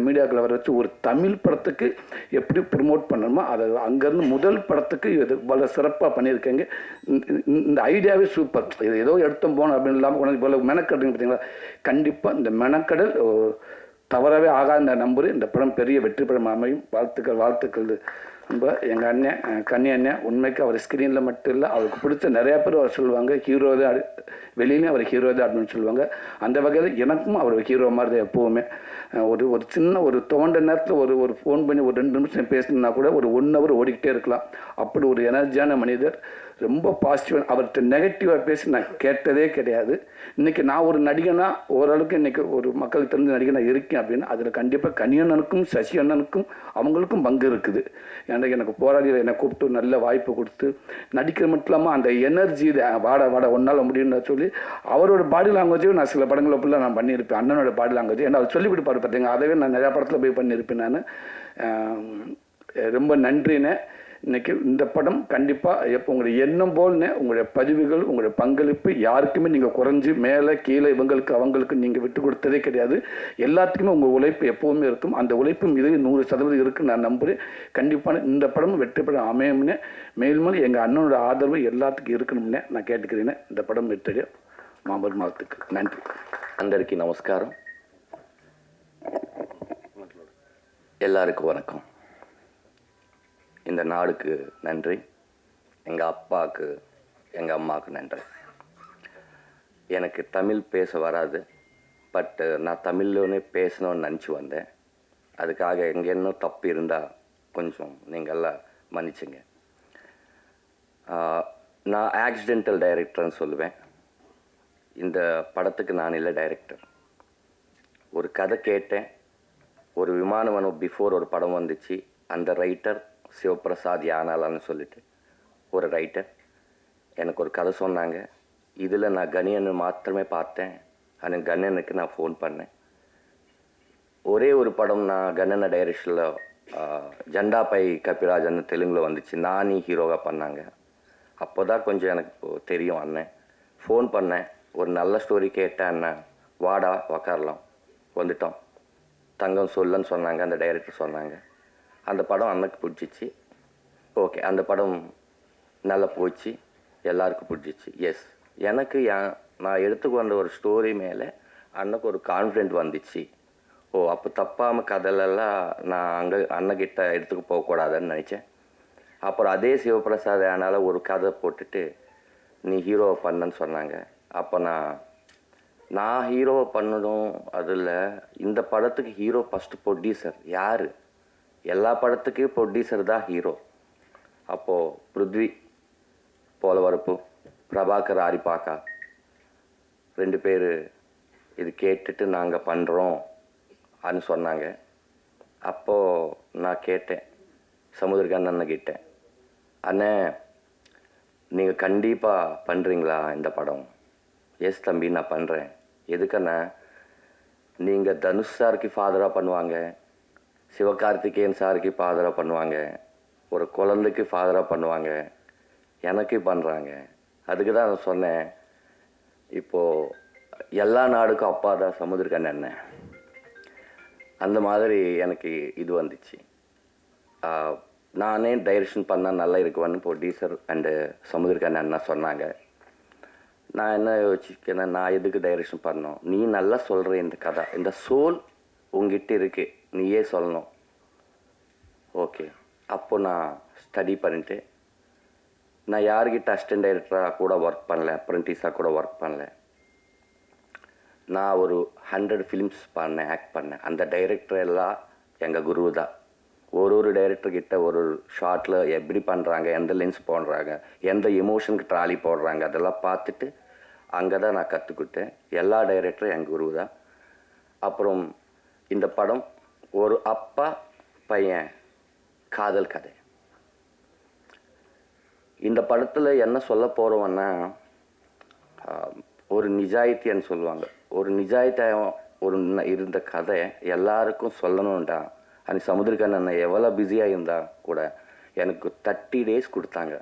மீடியாக்களை வர வச்சு ஒரு தமிழ் படத்துக்கு எப்படி ப்ரொமோட் பண்ணணுமோ அதை அங்கேருந்து முதல் படத்துக்கு இது இவ்வளோ சிறப்பாக பண்ணியிருக்கேங்க. இந்த ஐடியாவே சூப்பர். இது ஏதோ எடுத்தோம் போனோம் அப்படின்னு இல்லாமல் கொண்டு இவ்வளோ மெனக்கட்டுங்க பார்த்தீங்களா. கண்டிப்பாக இந்த மெனக்கடல் தவறவே ஆகாத நம்புறேன். இந்த படம் பெரிய வெற்றி படம் அமையும். வாழ்த்துக்கள். ரொம்ப எங்கள் அண்ணன் கன்னி அண்ணன் உண்மைக்கு அவர் ஸ்க்ரீனில் மட்டும் இல்லை, அவருக்கு பிடிச்ச நிறையா பேர் அவர் சொல்லுவாங்க ஹீரோ தான், வெளியிலையும் அவர் ஹீரோ தான் அப்படின்னு சொல்லுவாங்க. அந்த வகையில் எனக்கும் அவர் ஹீரோ மாதிரி தான் எப்போவுமே. ஒரு சின்ன ஒரு தோண்ட நேரத்தில் ஒரு ஃபோன் பண்ணி ஒரு 2 நிமிஷம் பேசணுன்னா கூட ஒரு 1 hour ஓடிக்கிட்டே இருக்கலாம். அப்படி ஒரு எனர்ஜியான மனிதர், ரொம்ப பாசிட்டிவாக. அவர்கிட்ட நெகட்டிவாக பேசி நான் கேட்டதே கிடையாது. இன்றைக்கி நான் ஒரு நடிகனாக ஓரளவுக்கு இன்றைக்கி ஒரு மக்களுக்கு தெரிஞ்ச நடிகனாக இருக்கேன் அப்படின்னா அதில் கண்டிப்பாக கனியண்ணனுக்கும் சசி அண்ணனுக்கும் அவங்களுக்கும் பங்கு இருக்குது. ஏன்னா எனக்கு போராடியில் என்னை கூப்பிட்டு நல்ல வாய்ப்பு கொடுத்து நடிக்கிற மட்டும் இல்லாமல் அந்த எனர்ஜி வாட ஒன்றால் முடியும்னு சொல்லி அவரோட பாடி லாங்குவேஜையும் நான் சில படங்களை ஃபுல்லாக நான் பண்ணியிருப்பேன். அண்ணனோட பாடி லாங்குவேஜ் ஏன்னா அவர் சொல்லிவிட்டு பார்த்தீங்க, அதவே நான் நிறையா படத்தில் போய் பண்ணியிருப்பேன். நான் ரொம்ப நன்றினேன். இன்றைக்கி இந்த படம் கண்டிப்பாக எப்போ உங்களுடைய எண்ணம் போல்னே உங்களுடைய பதிவுகள் உங்களுடைய பங்களிப்பு யாருக்குமே நீங்கள் குறைஞ்சி மேலே கீழே இவங்களுக்கு அவங்களுக்கு நீங்கள் விட்டு கொடுத்ததே கிடையாது. எல்லாத்துக்குமே உங்கள் உழைப்பு எப்போவுமே இருக்கும். அந்த உழைப்பும் இது 100% இருக்குன்னு நான் நம்புகிறேன். கண்டிப்பான இந்த படம் வெற்றி படம் அமையும்னே மேலும் எங்கள் அண்ணனோட ஆதரவு எல்லாத்துக்கும் இருக்கணும்னே நான் கேட்டுக்கிறேன். இந்த படம் வெற்றிய மாம்பழம் வாழ்த்துக்கு நன்றி. అందరికీ నమస్కారం. எல்லாருக்கும் வணக்கம். இந்த நாடுக்கு நன்றி, எங்கள் அப்பாவுக்கு எங்கள் அம்மாவுக்கு நன்றி. எனக்கு தமிழ் பேச வராது, பட் நான் தமிழ்லோனே பேசணும்னு நினச்சி வந்தேன். அதுக்காக எங்கே இன்னும் தப்பு இருந்தால் கொஞ்சம் நீங்கள்லாம் மன்னிச்சுங்க. நான் ஆக்சிடென்டல் டைரக்டர்னு சொல்லுவேன். இந்த படத்துக்கு நான் இல்லை டைரக்டர். ஒரு கதை கேட்டேன், ஒரு விமானவனம் பிஃபோர் ஒரு படம் வந்துச்சு. அந்த ரைட்டர் சிவபிரசாத் யானாலான்னு சொல்லிட்டு ஒரு ரைட்டர் எனக்கு ஒரு கதை சொன்னாங்க. இதில் நான் கணியனை மாத்திரமே பார்த்தேன். ஆனால் கணியனுக்கு நான் ஃபோன் பண்ணேன். ஒரே ஒரு படம் நான் கணன டைரக்ஷனில் ஜண்டாபை கபிராஜன் தெலுங்கில் வந்துச்சு, நானி ஹீரோவாக பண்ணாங்க. அப்போ தான் கொஞ்சம் எனக்கு தெரியும். அண்ணன் ஃபோன் பண்ணேன், ஒரு நல்ல ஸ்டோரி கேட்டேன் அண்ணன், வாடா உக்காரலாம். வந்துட்டோம். தங்கம் சொல்லன்னு சொன்னாங்க, அந்த டைரக்டர் சொன்னாங்க. அந்த படம் அண்ணனுக்கு பிடிச்சிச்சு. ஓகே, அந்த படம் நல்லா போச்சு, எல்லாருக்கும் பிடிச்சிச்சு. எஸ், எனக்கு நான் எடுத்துக்கு வந்த ஒரு ஸ்டோரி மேலே அண்ணனுக்கு ஒரு கான்ஃபிடென்ட் வந்துச்சு. ஓ, அப்போ தப்பாமல் கதையிலெல்லாம் நான் அங்கே அண்ணகிட்ட எடுத்துக்க போகக்கூடாதுன்னு நினச்சேன். அப்புறம் அதே சிவபிரசாத் அதனால் ஒரு கதை போட்டுட்டு நீ ஹீரோவை பண்ணன்னு சொன்னாங்க. அப்போ நான் ஹீரோவை பண்ணணும். அதில் இந்த படத்துக்கு ஹீரோ ஃபஸ்ட்டு ப்ரொடியூசர் யார்? எல்லா படத்துக்கும் ப்ரொடியூசர் தான் ஹீரோ. அப்போது பிருத்வி, போலவரப்பு, பிரபாகர் ஆரிப்பாக்கா, 2 பேர் இது கேட்டுட்டு நாங்கள் பண்ணுறோம் அன்னு சொன்னாங்க. அப்போது நான் கேட்டேன் சமுத்திரகான் அண்ணன்கிட்ட, அண்ணே நீங்கள் கண்டிப்பாக பண்ணுறீங்களா இந்த படம்? எஸ் தம்பி நான் பண்ணுறேன். எதுக்கண்ணா, நீங்கள் தனுஷ் சாருக்கு ஃபாதராக பண்ணுவாங்க, சிவகார்த்திகேயன் சாருக்கு ஃபாதராக பண்ணுவாங்க, ஒரு குழந்தைக்கு ஃபாதராக பண்ணுவாங்க, எனக்கு பண்ணுறாங்க. அதுக்கு தான் நான் சொன்னேன், இப்போது எல்லா நாடுக்கும் அப்பா தான் சமுத்திரகான் அண்ணன். அந்த மாதிரி எனக்கு இது வந்துச்சு. நானே டைரக்ஷன் பண்ணால் நல்லா இருக்குவான்னு ப்ரொடியூசர் அண்டு சமுத்திரகான் அண்ணா சொன்னாங்க. நான் என்ன யோசிக்கிறேன், நான் எதுக்கு டைரக்ஷன் பண்ணோம்? நீ நல்லா சொல்கிற இந்த கதை, இந்த சோல் உங்ககிட்ட இருக்கு, நீயே சொல்லணும். ஓகே, அப்போ நான் ஸ்டடி பண்ணிட்டு, நான் யார்கிட்ட அசிஸ்டன்ட் டைரக்டராக கூட ஒர்க் பண்ணல, அப்ரெண்டிஸாக கூட ஒர்க் பண்ணல. நான் ஒரு 100 ஃபிலிம்ஸ் பண்ணேன், ஆக்ட் பண்ணேன். அந்த டைரக்டர் எல்லாம் எங்கள் குரு தான். ஒரு டைரக்டர்கிட்ட ஒரு ஷார்ட்டில் எப்படி பண்ணுறாங்க, எந்த லென்ஸ் போடுறாங்க, எந்த எமோஷனுக்கு ட்ராலி போடுறாங்க, அதெல்லாம் பார்த்துட்டு அங்கே தான் நான் கற்றுக்கிட்டேன். எல்லா டைரக்டரும் எங்கள் குரு தான். அப்புறம் இந்த படம் ஒரு அப்பா பையன் காதல் கதை. இந்த படத்தில் என்ன சொல்ல போகிறோம்னா, ஒரு நிஜாயித்தின்னு சொல்லுவாங்க, ஒரு நிஜாயித்தியம் ஒரு இருந்த கதை எல்லாருக்கும் சொல்லணும்டா. அன்றைக்கி சமுத்திரகான் அண்ணன் எவ்வளோ பிஸியாக இருந்தால் கூட எனக்கு 30 days கொடுத்தாங்க.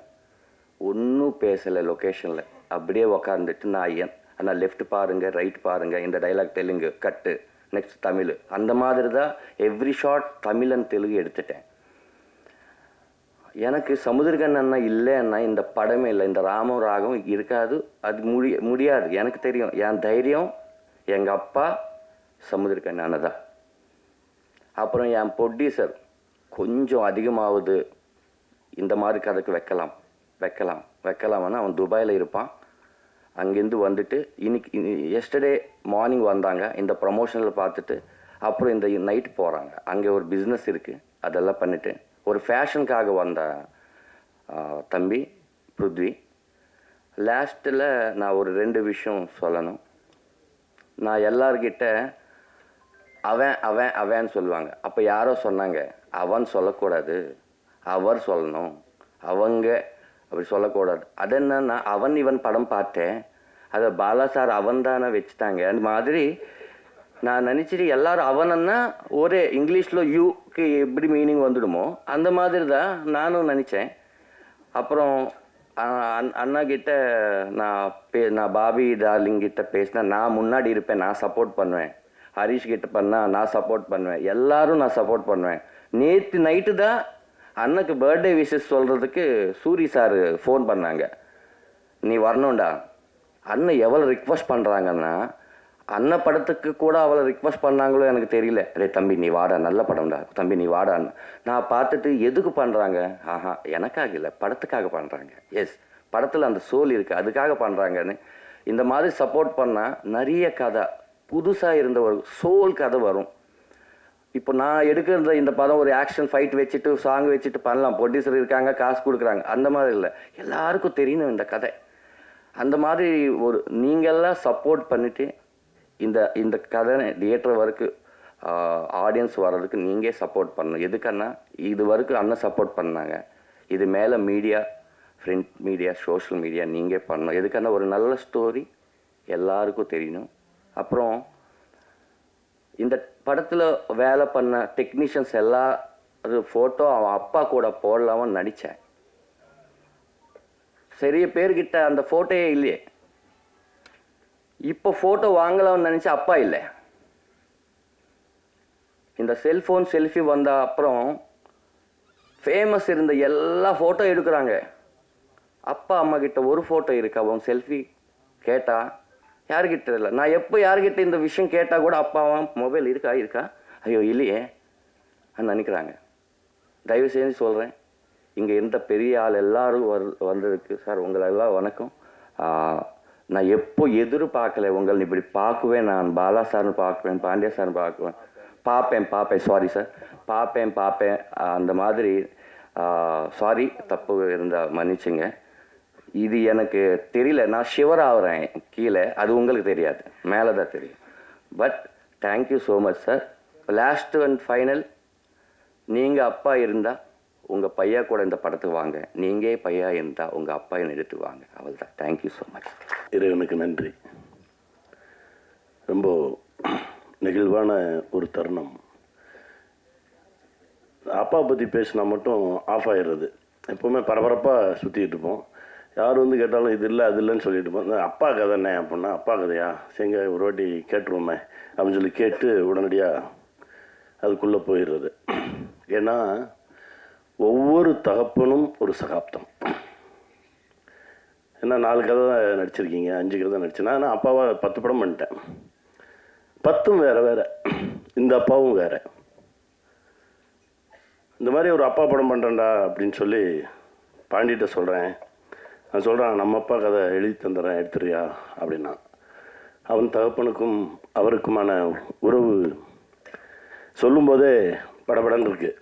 ஒன்றும் பேசலை லொக்கேஷனில், அப்படியே உக்காந்துட்டு நான் லெஃப்ட் பாருங்கள், ரைட் பாருங்கள், இந்த டைலாக் தெலுங்கு கட்டு, நெக்ஸ்ட் தமிழ், அந்த மாதிரி தான் every short Tamil and Telugu எடுத்துட்டேன். எனக்கு சமுத்திரகான் அண்ணா இல்லைன்னா இந்த படமே இல்லை, இந்த ராமம் ராகம் இருக்காது. அது முடியாது. எனக்கு தெரியும், என் தைரியம் எங்கள் அப்பா சமுத்திரகான் அண்ணா தான். அப்புறம் என் ப்ரொடியூசர் கொஞ்சம் அதிகமாகுது, இந்த மாதிரி கதைக்கு வைக்கலாம்னா அவன் துபாயில் இருப்பான். அங்கேருந்து வந்துட்டு எஸ்டர்டே மார்னிங் வந்தாங்க, இந்த ப்ரமோஷனில் பார்த்துட்டு அப்புறம் இந்த நைட் போகிறாங்க. அங்கே ஒரு பிஸ்னஸ் இருக்குது, அதெல்லாம் பண்ணிவிட்டு ஒரு ஃபேஷனுக்காக வந்த தம்பி பிருத்வி. லாஸ்ட்டில் நான் ஒரு 2 விஷயம் சொல்லணும். நான் எல்லார்கிட்ட அவன் சொல்லுவாங்க. அப்போ யாரோ சொன்னாங்க, அவன் சொல்லக்கூடாது, அவர் சொல்லணும், அவங்க அப்படி சொல்லக்கூடாது. அது என்னன்னா, அவன் இவன் படம் பார்த்தேன், அதை பாலா சார் அவன் தானே வச்சுட்டாங்க. அந்த மாதிரி நான் நினச்சிட்டு எல்லாரும் அவனன்னா ஒரே இங்கிலீஷில் யூக்கு எப்படி மீனிங் வந்துடுமோ அந்த மாதிரி தான் நானும் நினச்சேன். அப்புறம் அண்ணா கிட்ட நான் பாபி டார்லிங்கிட்ட பேசினேன், நான் முன்னாடி இருப்பேன், நான் சப்போர்ட் பண்ணுவேன். ஹரிஷ் கிட்ட பண்ணால் நான் சப்போர்ட் பண்ணுவேன், எல்லாரும் நான் சப்போர்ட் பண்ணுவேன். நேற்று நைட்டு தான் அண்ணனுக்கு பர்த்டே விஷஸ் சொல்கிறதுக்கு சூரி சார் ஃபோன் பண்ணாங்க, நீ வரணும்டா. அண்ணன் எவ்வளோ ரிக்வஸ்ட் பண்ணுறாங்கன்னா, அண்ணன் படத்துக்கு கூட அவ்வளோ ரிக்வஸ்ட் பண்ணாங்களோ எனக்கு தெரியல. ரே தம்பி நீ வாடா, நல்ல படம்டா தம்பி நீ வாடான்னு. நான் பார்த்துட்டு எதுக்கு பண்ணுறாங்க, எனக்காக இல்லை படத்துக்காக பண்ணுறாங்க. எஸ், படத்தில் அந்த சோல் இருக்குது, அதுக்காக பண்ணுறாங்கன்னு. இந்த மாதிரி சப்போர்ட் பண்ணால் நிறைய கதை புதுசாக இருந்த ஒரு சோல் கதை வரும். இப்போ நான் எடுக்கிற இந்த படம் ஒரு ஆக்ஷன் ஃபைட் வச்சுட்டு சாங் வச்சுட்டு பண்ணலாம், ப்ரொடியூசர் இருக்காங்க, காசு கொடுக்குறாங்க, அந்த மாதிரி இல்லை. எல்லாருக்கும் தெரியணும் இந்த கதை. அந்த மாதிரி ஒரு நீங்கள்லாம் சப்போர்ட் பண்ணிவிட்டு இந்த கதை தியேட்டர் வரைக்கும் ஆடியன்ஸ் வர்றதுக்கு நீங்கள் சப்போர்ட் பண்ணணும். எதுக்குன்னா இது வரைக்கும் அண்ணன் சப்போர்ட் பண்ணாங்க, இது மேலே media, front media, social media நீங்கள் பண்ணணும். எதுக்குன்னா ஒரு நல்ல ஸ்டோரி எல்லாருக்கும் தெரியணும். அப்புறம் இந்த படத்தில் வேலை பண்ண டெக்னீஷியன்ஸ் எல்லாரும் ஃபோட்டோ அவன் அப்பா கூட போடலாமன்னு நடித்தேன். சரிய பேர்கிட்ட அந்த ஃபோட்டோயே இல்லையே. இப்போ ஃபோட்டோ வாங்கலாம்னு நினச்சா அப்பா இல்லை. இந்த செல்ஃபோன் செல்ஃபி வந்த அப்புறம் ஃபேமஸ் இருந்த எல்லா ஃபோட்டோ எடுக்கிறாங்க. அப்பா அம்மா கிட்ட ஒரு ஃபோட்டோ இருக்கு, அவன் செல்ஃபி கேட்டால் யாருக்கிட்ட இல்லை. நான் எப்போ யார்கிட்ட இந்த விஷயம் கேட்டால் கூட அப்பாவா மொபைல் இருக்கா ஐயோ இல்லையே நினைக்கிறாங்க. தயவு செஞ்சு சொல்கிறேன், இங்கே இருந்த பெரிய ஆள் எல்லாரும் வந்ததுக்கு சார் உங்களெல்லாம் வணக்கம். நான் எப்போ எதிர்பார்க்கல உங்களை இப்படி பார்க்குவேன். நான் பாலா சார்னு பார்க்குவேன், பாண்டியா சார்னு பார்ப்பேன் சாரி சார், பார்ப்பேன் அந்த மாதிரி. சாரி தப்பு இருந்தால் மன்னிச்சுங்க. இது எனக்கு தெரியல, நான் ஷிவர் ஆகிறேன் கீழே, அது உங்களுக்கு தெரியாது, மேலே தான் தெரியும். But thank you so much sir. Last and final, நீங்கள் அப்பா இருந்தால் உங்கள் பையா கூட இந்த படத்துக்கு வாங்க, நீங்கள் பையா இருந்தால் உங்கள் அப்பா என்னை எடுத்து வாங்க, அவள் தான். Thank you so much. இறைவனுக்கு நன்றி. ரொம்ப நெகிழ்வான ஒரு தருணம். அப்பா பற்றி பேசினா மட்டும் ஆஃப் ஆயிடுறது. எப்போவுமே பரபரப்பாக சுற்றிக்கிட்டு இருப்போம். யார் வந்து கேட்டாலும் இது இல்லை அது இல்லைன்னு சொல்லிட்டு இருப்போம். இந்த அப்பா கதை என்ன அப்படின்னா, அப்பா கதையா சரிங்க ஒரு வாட்டி கேட்டுருவோமே அப்படின்னு சொல்லி கேட்டு உடனடியாக அதுக்குள்ளே போயிடுறது. ஏன்னா ஒவ்வொரு தகப்பனும் ஒரு சகாப்தம். ஏன்னா 4 கதை தான் நடிச்சிருக்கீங்க, 5 கதை தான் நடிச்சேன். நான் அப்பாவை 10 படம் பண்ணிட்டேன். 10ம் வேறு வேறு, இந்த அப்பாவும் வேறு. இந்த மாதிரி ஒரு அப்பா படம் பண்ணுறேன்டா அப்படின்னு சொல்லி பாண்டிகிட்ட சொல்கிறேன். நான் சொல்கிறேன், நம்ம அப்பா கதை எழுதி தந்துடுறேன், எடுத்துறியா அப்படின்னா. அவன் தகப்பனுக்கும் அவருக்குமான உறவு சொல்லும்போதே படபடன்னு இருக்கு.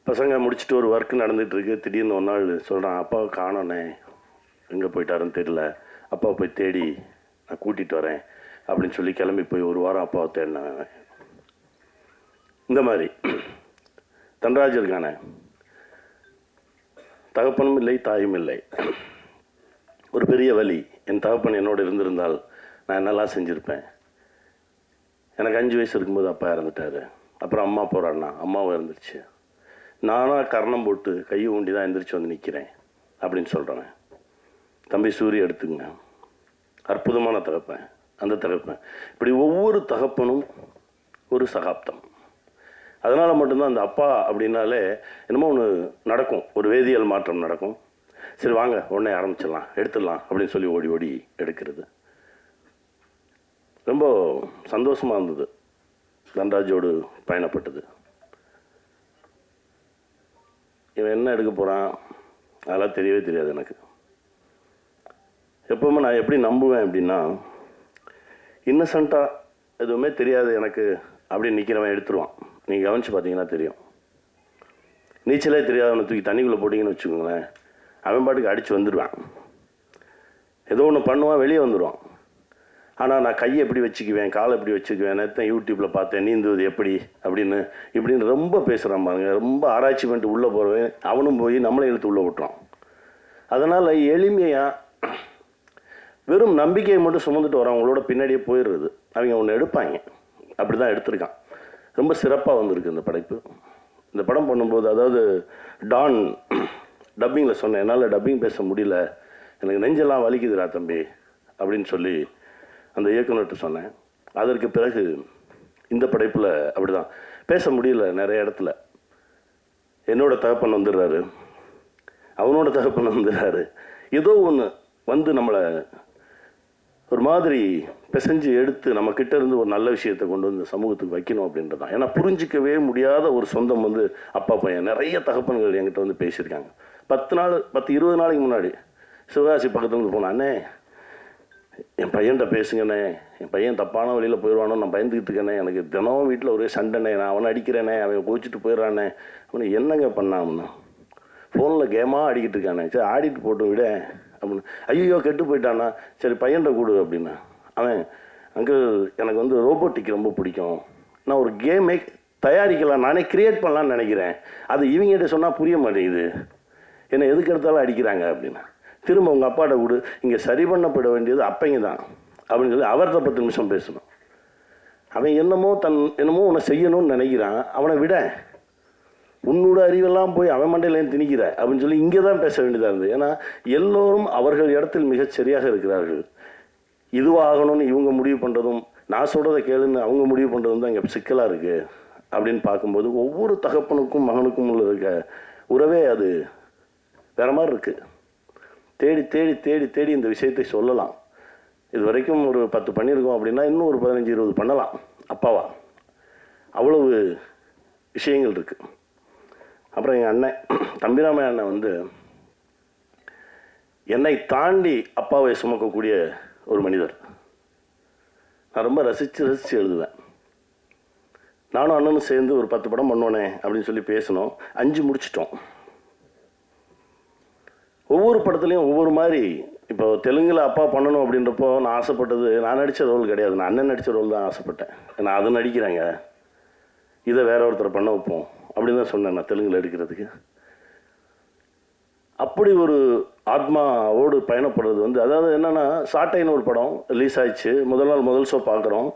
பசங்க முடிச்சுட்டு ஒரு ஒர்க் நடந்துகிட்ருக்கு. திடீர்னு ஒரு நாள் சொல்கிறான், அப்பாவை காணோனே, எங்கே போயிட்டாருன்னு தெரியல, அப்பாவை போய் தேடி நான் கூட்டிகிட்டு வரேன் அப்படின்னு சொல்லி கிளம்பி போய் 1 வாரம் அப்பாவை தேடினேன். இந்த மாதிரி தன்ராஜ் இருக்கானே, தகப்பனும் இல்லை தாயும் இல்லை. ஒரு பெரிய வலி. என் தகப்பன் என்னோடு இருந்திருந்தால் நான் என்னெல்லாம் செஞ்சுருப்பேன். எனக்கு 5 வயசு இருக்கும்போது அப்பா இறந்துட்டார். அப்புறம் அம்மா போகிறான்னா, அம்மாவும் இறந்துருச்சு. நானாக கர்ணம் போட்டு கையை ஊண்டி தான் எந்திரிச்சு வந்து நிற்கிறேன் அப்படின்னு சொல்கிறேன். தம்பி சூரிய எடுத்துங்க, அற்புதமான தகப்பன். அந்த தகப்பன் இப்படி ஒவ்வொரு தகப்பனும் ஒரு சகாப்தம். அதனால் மட்டும்தான் அந்த அப்பா அப்படின்னாலே என்னமோ ஒன்று நடக்கும், ஒரு வேதியியல் மாற்றம் நடக்கும். சரி வாங்க உடனே ஆரம்பிச்சிடலாம், எடுத்துடலாம் அப்படின்னு சொல்லி ஓடி ஓடி எடுக்கிறது. ரொம்ப சந்தோஷமாக இருந்தது தன்ராஜோடு பயணப்பட்டது. இவன் என்ன எடுக்க போகிறான் அதெல்லாம் தெரியவே தெரியாது எனக்கு. எப்போவுமே நான் எப்படி நம்புவேன் அப்படின்னா, இன்னசென்ட்டாக எதுவுமே தெரியாது எனக்கு அப்படின்னு நிற்கிறவன் எடுத்துருவான். நீங்கள் கவனித்து பார்த்தீங்கன்னா தெரியும். நீச்சலே தெரியாதவனை தூக்கி தண்ணிக்குள்ளே போட்டிங்கன்னு வச்சுக்கோங்களேன், அவன் பாட்டுக்கு அடித்து வந்துடுவான். ஏதோ ஒன்று பண்ணுவான், வெளியே வந்துடுவான். ஆனால் நான் கையை எப்படி வச்சுக்குவேன், காலை எப்படி வச்சுக்குவேன், நேற்று யூடியூப்பில் பார்த்தேன் நீந்துவது எப்படி இப்படின்னு ரொம்ப பேசுகிறான் பாருங்க. ரொம்ப ஆராய்ச்சி பண்ணிட்டு உள்ளே போகிறவன் அவனும் போய் நம்மளை இழுத்து உள்ளே விட்டுறான். அதனால் எளிமையாக வெறும் நம்பிக்கையை மட்டும் சுமந்துட்டு வரவங்களோட பின்னாடியே போயிடுறது. அவங்க ஒன்று எடுப்பாங்க. அப்படி தான் எடுத்திருக்கான். ரொம்ப சிறப்பாக வந்திருக்கு இந்த படைப்பு. இந்த படம் பண்ணும்போது, அதாவது டான் டப்பிங்கில் சொன்னேன், என்னால் டப்பிங் பேச முடியல, எனக்கு நெஞ்செல்லாம் வலிக்குதுடா தம்பி அப்படின்னு சொல்லி அந்த இயக்குனர்கிட்ட சொன்னேன். அதற்கு பிறகு இந்த படைப்பில் அப்படி தான் பேச முடியல. நிறைய இடத்துல என்னோட தகப்பன் வந்துடுறாரு, அவனோட தகப்பன் வந்துடுறாரு. ஏதோ ஒன்று வந்து நம்மளை ஒரு மாதிரி பிசைஞ்சு எடுத்து நம்ம கிட்ட இருந்து ஒரு நல்ல விஷயத்தை கொண்டு வந்து சமூகத்துக்கு வைக்கணும் அப்படின்றது தான். ஏன்னா புரிஞ்சிக்கவே முடியாத ஒரு சொந்தம் வந்து அப்பா பையன். நிறைய தகப்பன்கள் என்கிட்ட வந்து பேசியிருக்காங்க. 10-20 நாளைக்கு முன்னாடி சிவகாசி பக்கத்துலேருந்து போனேன். அண்ணே என் பையன்கிட்ட பேசுங்கண்ணே, என் பையன் தப்பான வழியில் போயிடுவானோ நான் பயந்துக்கிட்டு இருக்கேனே, எனக்கு தினம் வீட்டில் ஒரே சண்டைண்ணே, நான் அவனை அடிக்கிறேனே, அவன் கோச்சிட்டு போயிடுறானே, அவனை என்னங்க பண்ணான்னு ஃபோனில் கேமாக ஆடிக்கிட்டு இருக்கானே, சரி ஆடிட்டு போட்டு விட அப்படின்னு. ஐயோ கெட்டு போயிட்டானா, சரி பையன்கிட்ட கூடு அப்படின்னா. அவன் அங்கிள் எனக்கு வந்து ரோபோட்டிக் ரொம்ப பிடிக்கும், நான் ஒரு கேமே தயாரிக்கலாம், நானே கிரியேட் பண்ணலான்னு நினைக்கிறேன், அது இவங்ககிட்ட சொன்னால் புரிய மாட்டேங்குது, என்னை எதுக்கு எடுத்தாலும் அடிக்கிறாங்க அப்படின்னா. திரும்ப உங்கள் அப்பாட்ட கூடு, இங்கே சரி பண்ணப்பட வேண்டியது அப்பைங்க தான் அப்படின்னு சொல்லி அவர்கிட்ட 10 நிமிஷம் பேசணும். அவன் என்னமோ உன்னை செய்யணும்னு நினைக்கிறான், அவனை விட உன்னோட அறிவெல்லாம் போய் அவன் மண்டையிலேருந்து திணிக்கிற அப்படின்னு சொல்லி இங்கே தான் பேச வேண்டியதாக இருந்தது. ஏன்னா எல்லோரும் அவர்கள் இடத்தில் மிகச் சரியாக இருக்கிறார்கள். இதுவாகணும்னு இவங்க முடிவு பண்ணுறதும், நான் சொல்கிறத கேளுன்னு அவங்க முடிவு பண்ணுறதும் தான் இங்கே சிக்கலாக இருக்குது. அப்படின்னு பார்க்கும்போது ஒவ்வொரு தகப்பனுக்கும் மகனுக்கும் உள்ள இருக்க உறவே அது வேற மாதிரி இருக்குது. தேடி தேடி தேடி தேடி இந்த விஷயத்தை சொல்லலாம். இது வரைக்கும் ஒரு 10 பண்ணியிருக்கோம் அப்படின்னா இன்னும் ஒரு 15-20 பண்ணலாம் அப்பாவா. அவ்வளவு விஷயங்கள் இருக்குது. அப்புறம் எங்கள் அண்ணன் தம்பிராமைய அண்ணன் வந்து என்னை தாண்டி அப்பாவை சுமக்கக்கூடிய ஒரு மனிதர். நான் ரொம்ப ரசித்து எழுதுவேன். நானும் அண்ணனும் சேர்ந்து ஒரு 10 படம் பண்ணோனே அப்படின்னு சொல்லி பேசினோம். 5 முடிச்சிட்டோம். ஒவ்வொரு ஒவ்வொரு படத்துலையும் ஒவ்வொரு மாதிரி. இப்போ தெலுங்கில் அப்பா பண்ணணும் அப்படின்றப்போ நான் ஆசைப்பட்டது நான் நடித்த ரோல் கிடையாது, நான் அண்ணன் நடித்த ரோல் தான் ஆசைப்பட்டேன். நான் அது நடிக்கிறேங்க, இதை வேற ஒருத்தர் பண்ண வைப்போம் அப்படின்னு தான் சொன்னேன் நான் தெலுங்கில் எடுக்கிறதுக்கு. அப்படி ஒரு ஆத்மாவோடு பயணப்படுறது வந்து, அதாவது என்னென்னா, சாட்டைன்னு ஒரு படம் ரிலீஸ் ஆயிடுச்சு. முதல் ஷோ பார்க்குறோம்.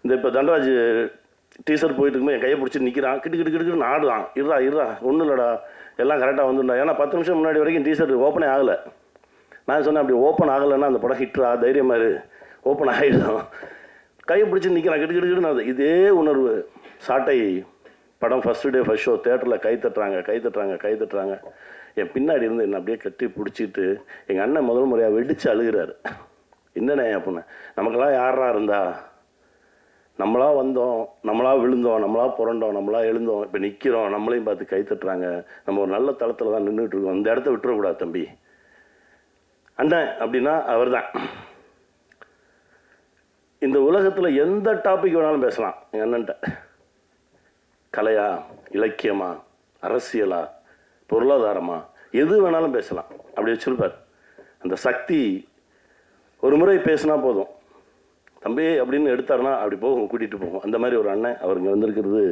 இந்த இப்போ தண்டராஜ் டீசர் போயிட்டு இருக்கும்போது என் கையை பிடிச்சி நிற்கிறான், கிட்டு ஆடுறான். இருடா ஒன்றும் இல்லைடா, எல்லாம் கரெக்டாக வந்துடா. ஏன்னா 10 நிமிஷம் முன்னாடி வரைக்கும் டீசர் ஓப்பனே ஆகலை. நான் சொன்னேன், அப்படி ஓப்பன் ஆகலைன்னா அந்த படம் ஹிட்ரா, தைரியமாக இரு, ஓப்பன் ஆகிடும். கையை பிடிச்சி நிற்கிறான், கிட்டு இதே உணர்வு. சாட்டை படம் ஃபஸ்ட்டு டே ஃபஸ்ட் ஷோ தேட்டரில் கை தட்டுறாங்க. என் பின்னாடி இருந்து என்னை அப்படியே கட்டி பிடிச்சிட்டு எங்கள் அண்ணன் முதல் முறையாக வெடித்து அழுகிறாரு. என்னண்ணே அப்படின்னு, நமக்கெல்லாம் யாரா இருந்தா, நம்மளா வந்தோம், நம்மளா விழுந்தோம், நம்மளா புரண்டோம், நம்மளா எழுந்தோம், இப்போ நிற்கிறோம், நம்மளையும் பார்த்து கை தட்டுறாங்க, நம்ம ஒரு நல்ல தளத்தில் தான் நின்றுட்டு இருக்கோம், இந்த இடத்த விட்டுறக்கூடாது தம்பி. அண்ணன் அப்படின்னா அவர் தான். இந்த உலகத்தில் எந்த டாபிக் வேணாலும் பேசலாம் எங்கள் அண்ணன்ட்ட. கலையா, இலக்கியமா, அரசியலா, பொருளாதாரமா, எது வேணாலும் பேசலாம். அப்படி வச்சுருப்பார். அந்த சக்தி ஒரு முறை பேசினா போதும், தம்பி அப்படின்னு எடுத்தாருன்னா அப்படி போகும், கூட்டிகிட்டு போகும். அந்த மாதிரி ஒரு அண்ணன் அவர் இங்கே வந்திருக்கிறது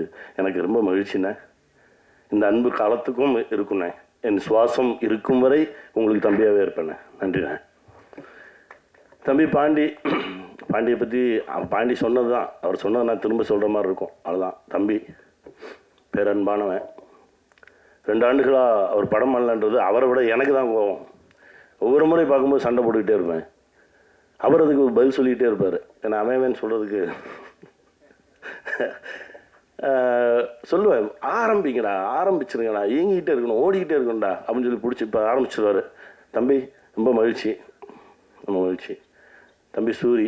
எனக்கு ரொம்ப மகிழ்ச்சிண்ணே. இந்த அன்பு காலத்துக்கும் இருக்குண்ணே. என் சுவாசம் இருக்கும் வரை உங்களுக்கு தம்பியாகவே இருப்பேண்ணே. நன்றிண்ணே. தம்பி பாண்டியை பற்றி பாண்டி சொன்னது தான், அவர் சொன்னது நான் திரும்ப சொல்கிற மாதிரி இருக்கும், அதுதான். தம்பி பேரன்பானவன். 2 ஆண்டுகளாக அவர் படம் பண்ணலன்றது அவரை விட எனக்கு தான் கோவம். ஒவ்வொரு முறை பார்க்கும்போது சண்டை போட்டுக்கிட்டே இருப்பேன். அவர் அதுக்கு பதில் சொல்லிக்கிட்டே இருப்பார். ஏன்னா அமையவன் சொல்கிறதுக்கு சொல்லுவேன், ஆரம்பிச்சிருங்கடா, இயங்கிக்கிட்டே இருக்கணும், ஓடிக்கிட்டே இருக்கணும்டா அப்படின்னு சொல்லி பிடிச்சி இப்போ ஆரம்பிச்சிருவார். தம்பி ரொம்ப மகிழ்ச்சி. தம்பி சூரி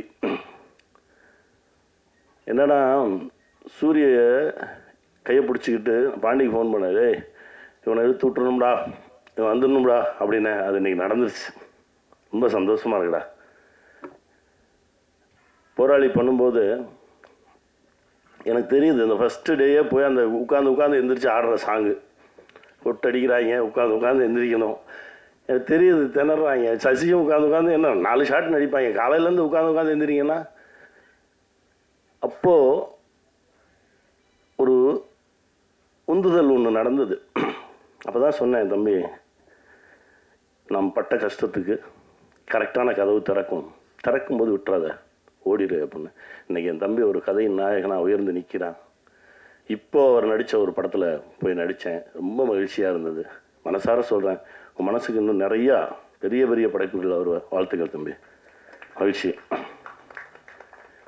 என்னடா, சூரிய கையை பிடிச்சிக்கிட்டு பாண்டிக்கு ஃபோன் பண்ணாரு, இவனை இழுத்து விட்டுணும்டா, இவன் வந்துடணும்டா அப்படின்னு. அது இன்றைக்கி நடந்துருச்சு. ரொம்ப சந்தோஷமாக இருக்குடா. போராளி பண்ணும்போது எனக்கு தெரியுது, இந்த ஃபஸ்ட்டு டேயே போய் அந்த உட்காந்து எந்திரிச்சு ஆடுற சாங்கு, கொட்டடிக்கிறாங்க, உட்காந்து எந்திரிக்கணும். எனக்கு தெரியுது, திணறாங்க. சசியும் உட்காந்து என்ன 4 ஷாட் நடிப்பாங்க, காலையிலேருந்து உட்காந்து எந்திரிங்கன்னா. அப்போது ஒரு உந்துதல் ஒன்று நடந்தது. அப்போ தான் சொன்னேன், தம்பி நாம் பட்ட கஷ்டத்துக்கு கரெக்டான கதவு திறக்கும்போது விட்டுறாத, ஓடிடு அப்படின்னு. இன்றைக்கி என் தம்பி ஒரு கதையின் நாயகனாக உயர்ந்து நிற்கிறான். இப்போது அவர் நடித்த ஒரு படத்தில் போய் நடித்தேன். ரொம்ப மகிழ்ச்சியாக இருந்தது. மனசார சொல்கிறேன், உன் மனசுக்கு இன்னும் நிறையா பெரிய படைப்புகள் வருவார். வாழ்த்துக்கள் தம்பி, மகிழ்ச்சி.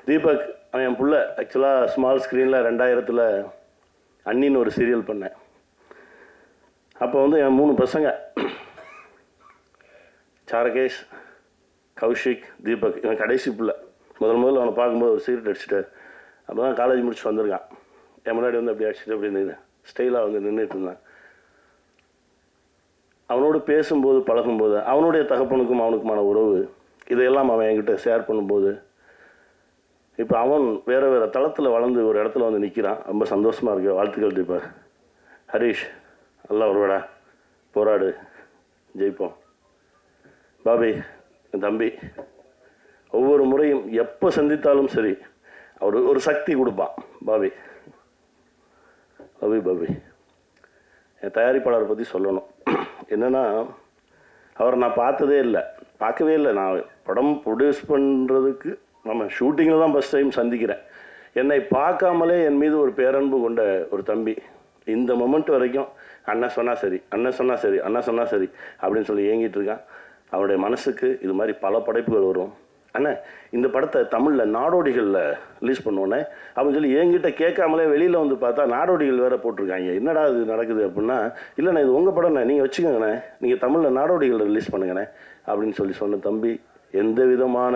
தீபக் அவன் என் புள்ள. ஆக்சுவலாக ஸ்மால் ஸ்க்ரீனில் 2000 அண்ணின்னு ஒரு சீரியல் பண்ணேன். அப்போ வந்து என் 3 பசங்க, சாரகேஷ், கௌஷிக், தீபக், இவன் கடைசி பிள்ளை. முதல்ல அவனை பார்க்கும்போது ஒரு சிகரெட் அடிச்சுட்டு, அப்போ தான் காலேஜ் முடிச்சு வந்திருக்கான். என் முன்னாடி வந்து அப்படி அடிச்சுட்டு அப்படின்னு ஸ்டைலாக வந்து நின்றுட்டு இருந்தான். அவனோடு பேசும்போது பழகும்போது அவனுடைய தகப்பனுக்கும் அவனுக்குமான உறவு இதையெல்லாம் அவன் என்கிட்ட ஷேர் பண்ணும்போது, இப்போ அவன் வேறு தளத்தில் வளர்ந்து ஒரு இடத்துல வந்து நிற்கிறான். ரொம்ப சந்தோஷமாக இருக்கு. வாழ்த்துக்கள் தீபக். ஹரீஷ், நல்லா வருவாடா, போராடு, ஜெயிப்போம். பாபி என் தம்பி, ஒவ்வொரு முறையும் எப்போ சந்தித்தாலும் சரி அவர் ஒரு சக்தி கொடுப்பான். பாபி என் தயாரிப்பாளரை பற்றி சொல்லணும். என்னென்னா, அவரை நான் பார்க்கவே இல்லை. நான் படம் ப்ரொடியூஸ் பண்ணுறதுக்கு நம்ம ஷூட்டிங்கில் தான் ஃபஸ்ட் டைம் சந்திக்கிறேன். என்னை பார்க்காமலே என் மீது ஒரு பேரன்பு கொண்ட ஒரு தம்பி. இந்த மொமெண்ட் வரைக்கும் அண்ணன் சொன்னால் சரி அப்படின்னு சொல்லி ஏங்கிட்டு இருக்கான். அவருடைய மனசுக்கு இது மாதிரி பல படைப்புகள் வரும். அண்ணன் இந்த படத்தை தமிழில் நாடோடிகளில் ரிலீஸ் பண்ணுவோன்னே அப்படின்னு சொல்லி என்கிட்ட கேட்காமலே வெளியில் வந்து பார்த்தா நாடோடிகள் வேறு போட்டிருக்காங்க. என்னடா இது நடக்குது அப்படின்னா, இல்லைண்ணே இது உங்கள் படம்ண்ணே, நீங்கள் வச்சுக்கோங்கண்ணே, நீங்கள் தமிழில் நாடோடிகளில் ரிலீஸ் பண்ணுங்கண்ணே அப்படின்னு சொன்ன தம்பி எந்த விதமான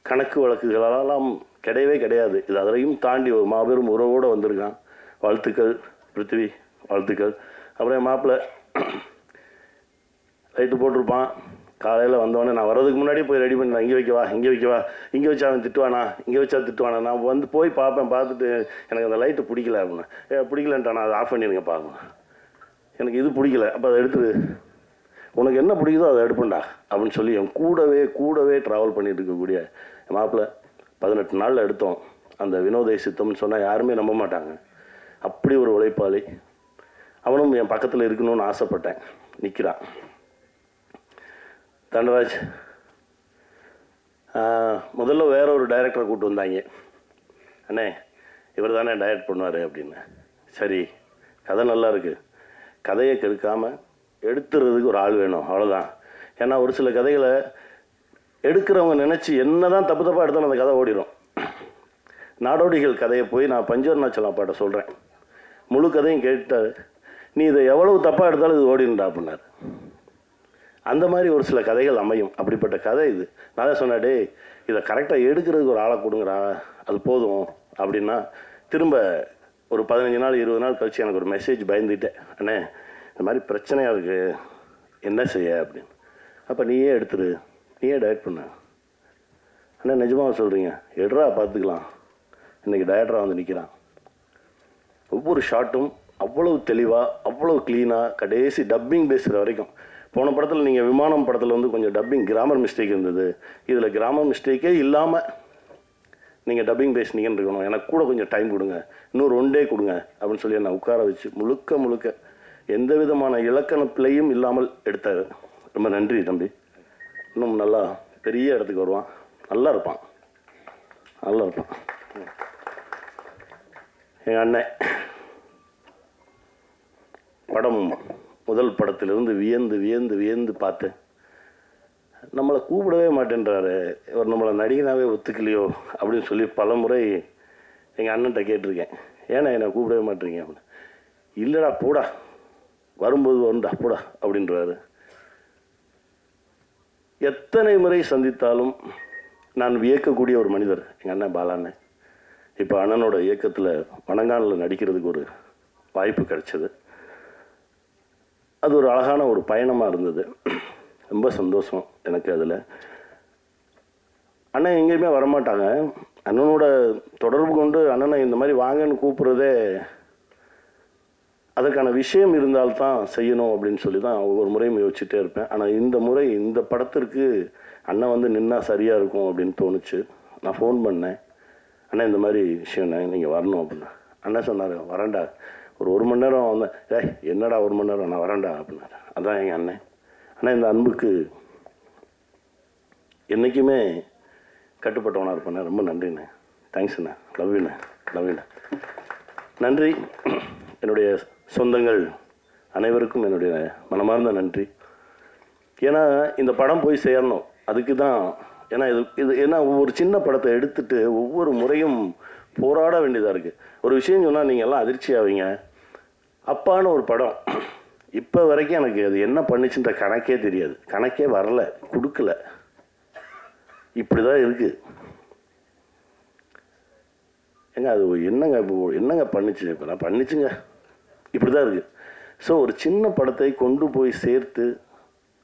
கணக்கு வழக்குகளெல்லாம் கிடையாது. இது அதரையும் தாண்டி ஒரு மாபெரும் உறவோடு வந்திருக்கான். வாழ்த்துக்கள் பிருத்திவி, வாழ்த்துக்கள். அப்புறம் என் மாப்பிள்ளை லைட்டு போட்டிருப்பான். காலையில் வந்தவொடனே நான் வர்றதுக்கு முன்னாடி போய் ரெடி பண்ணி, இங்கே வைக்கவா, இங்கே வச்சா அவன் திட்டுவானா, இங்கே வச்சா திட்டுவானா. நான் வந்து போய் பார்த்துட்டு எனக்கு அந்த லைட்டு பிடிக்கல அப்படின்னா, பிடிக்கலன்ட்டானா, அதை ஆஃப் பண்ணிடுங்க பாருங்க, எனக்கு இது பிடிக்கல, அப்போ அதை எடுத்துரு உனக்கு என்ன பிடிக்குதோ அதை எடுப்பண்டா அப்படின்னு சொல்லி என் கூடவே ட்ராவல் பண்ணிட்டு இருக்கக்கூடிய மாப்பிள்ளை 18 நாளில் எடுத்தோம். அந்த வினோதை சித்தம்னு சொன்னால் யாருமே நம்ப மாட்டாங்க. அப்படி ஒரு உழைப்பாளி. அவனும் என் பக்கத்தில் இருக்கணும்னு ஆசைப்பட்டேன். நிற்கிறான். தண்டராஜ் முதல்ல வேற ஒரு டைரக்டரை கூப்பிட்டு வந்தாங்க. அண்ணே இவர் தானே டைரக்ட் பண்ணுவார் அப்படின்னு. சரி, கதை நல்லா இருக்குது, கதையை கெடுக்காமல் எடுத்துறதுக்கு ஒரு ஆள் வேணும், அவ்வளோதான். ஏன்னா ஒரு சில கதைகளை எடுக்கிறவங்க நினச்சி என்ன தான் தப்பாக எடுத்தாலும் அந்த கதை ஓடிடும். நாடோடிகள் கதையை போய் நான் பஞ்சவர்ணாச்சலம் அப்பாட்ட சொல்கிறேன். முழு கதையும் கேட்டார். நீ இதை எவ்வளவு தப்பாக எடுத்தாலும் இது ஓடிடும்டா அப்படின்னாரு. அந்த மாதிரி ஒரு சில கதைகள் அமையும். அப்படிப்பட்ட கதை இது. நான் தான் சொன்னேன், டே இதை கரெக்டாக எடுக்கிறதுக்கு ஒரு ஆளை கொடுங்கடா, அது போதும் அப்படின்னா திரும்ப ஒரு 15 நாள் 20 நாள் கழிச்சு எனக்கு ஒரு மெசேஜ் பயந்துட்டேன். அண்ணே இந்த மாதிரி பிரச்சனையாக இருக்குது, என்ன செய்ய அப்படின்னு. அப்போ நீயே எடுத்துரு, நீயே டைரக்ட் பண்ண. அண்ணா நிஜமாக சொல்கிறீங்க? எடுறா பார்த்துக்கலாம். இன்றைக்கி டைரக்டராக வந்து நிற்கிறான். ஒவ்வொரு ஷாட்டும் அவ்வளவு தெளிவாக, அவ்வளவு க்ளீனாக, கடைசி டப்பிங் பேசுகிற வரைக்கும். போன படத்தில் நீங்கள் விமானம் படத்தில் வந்து கொஞ்சம் டப்பிங் கிராமர் மிஸ்டேக் இருந்தது. இதில் கிராமர் மிஸ்டேக்கே இல்லாமல் நீங்கள் டப்பிங் பேசுனீங்கன்னு இருக்கணும். எனக்கு கூட கொஞ்சம் டைம் கொடுங்க, இன்னொரு 1 டே கொடுங்க அப்படின்னு சொல்லி என்னை உட்கார வச்சு முழுக்க எந்த விதமான இலக்கண பிழையும் இல்லாமல் எடுத்தார். ரொம்ப நன்றி தம்பி. இன்னும் நல்லா பெரிய இடத்துக்கு வருவான், நல்லா இருப்பான். எங்கள் அண்ணன் படம் முதல் படத்திலிருந்து வியந்து பார்த்தேன். நம்மளை கூப்பிடவே மாட்டேன்றாரு, இவர் நம்மளை நடிகனாவே ஒத்துக்கலையோ அப்படின்னு சொல்லி பல முறை எங்கள் அண்ணன்ட்ட கேட்டிருக்கேன். ஏன்னா என்னை கூப்பிடவே மாட்டேறீங்க அப்படின்னு. இல்லைடா போடா, வரும்போது வருண்டா போடா அப்படின்றாரு. எத்தனை முறை சந்தித்தாலும் நான் வியக்கக்கூடிய ஒரு மனிதர் எங்கள் அண்ணன் பாலாண்ணன். இப்போ அண்ணனோட இயக்கத்தில் வணங்கானில் நடிக்கிறதுக்கு ஒரு வாய்ப்பு கிடைச்சது. அது ஒரு அழகான ஒரு பயணமாக இருந்தது. ரொம்ப சந்தோஷம் எனக்கு அதில். அண்ணன் எங்கேயுமே வரமாட்டாங்க. அண்ணனோட தொடர்பு கொண்டு அண்ணனை இந்த மாதிரி வாங்கன்னு கூப்பிட்றதே அதற்கான விஷயம் இருந்தால்தான் செய்யணும் அப்படின்னு சொல்லி தான் ஒவ்வொரு முறையும் யோசிச்சுட்டே இருப்பேன். ஆனால் இந்த முறை இந்த படத்திற்கு அண்ணன் வந்து நின்னா சரியாக இருக்கும் அப்படின்னு தோணுச்சு. நான் ஃபோன் பண்ணேன், அண்ணா இந்த மாதிரி விஷயம்ண்ணே நீங்கள் வரணும் அப்படின்னா. அண்ணன் சொன்னார், வரேன்டா, ஒரு மணி நேரம் வந்தேன். என்னடா 1 மணி நேரம், நான் வரேன்டா அப்படின்னாரு. அதான் எங்கள் அண்ணன். ஆனால் இந்த அன்புக்கு என்றைக்குமே கட்டுப்பட்டவனாக இருப்பேண்ணே. ரொம்ப நன்றிண்ணே. தேங்க்ஸ்ண்ணே. லவ்யூண்ணே. நன்றி. என்னுடைய சொந்தங்கள் அனைவருக்கும் என்னுடைய மனமார்ந்த நன்றி. ஏன்னா இந்த படம் போய் சேரணும், அதுக்கு தான். ஏன்னா இது ஏன்னா ஒவ்வொரு சின்ன படத்தை எடுத்துட்டு ஒவ்வொரு முறையும் போராட வேண்டியதாக இருக்குது. ஒரு விஷயம் சொன்னால் நீங்கள் எல்லாம் அதிர்ச்சி ஆவீங்க. அப்பான்னு ஒரு படம் இப்போ வரைக்கும் எனக்கு அது என்ன பண்ணிச்சுன்ற கணக்கே தெரியாது, கணக்கே வரல, கொடுக்கல. இப்படி தான் இருக்குது. ஏங்க அது என்னங்க பண்ணிச்சு? இப்போ நான் பண்ணிச்சுங்க, இப்படி தான் இருக்குது. ஸோ ஒரு சின்ன படத்தை கொண்டு போய் சேர்த்து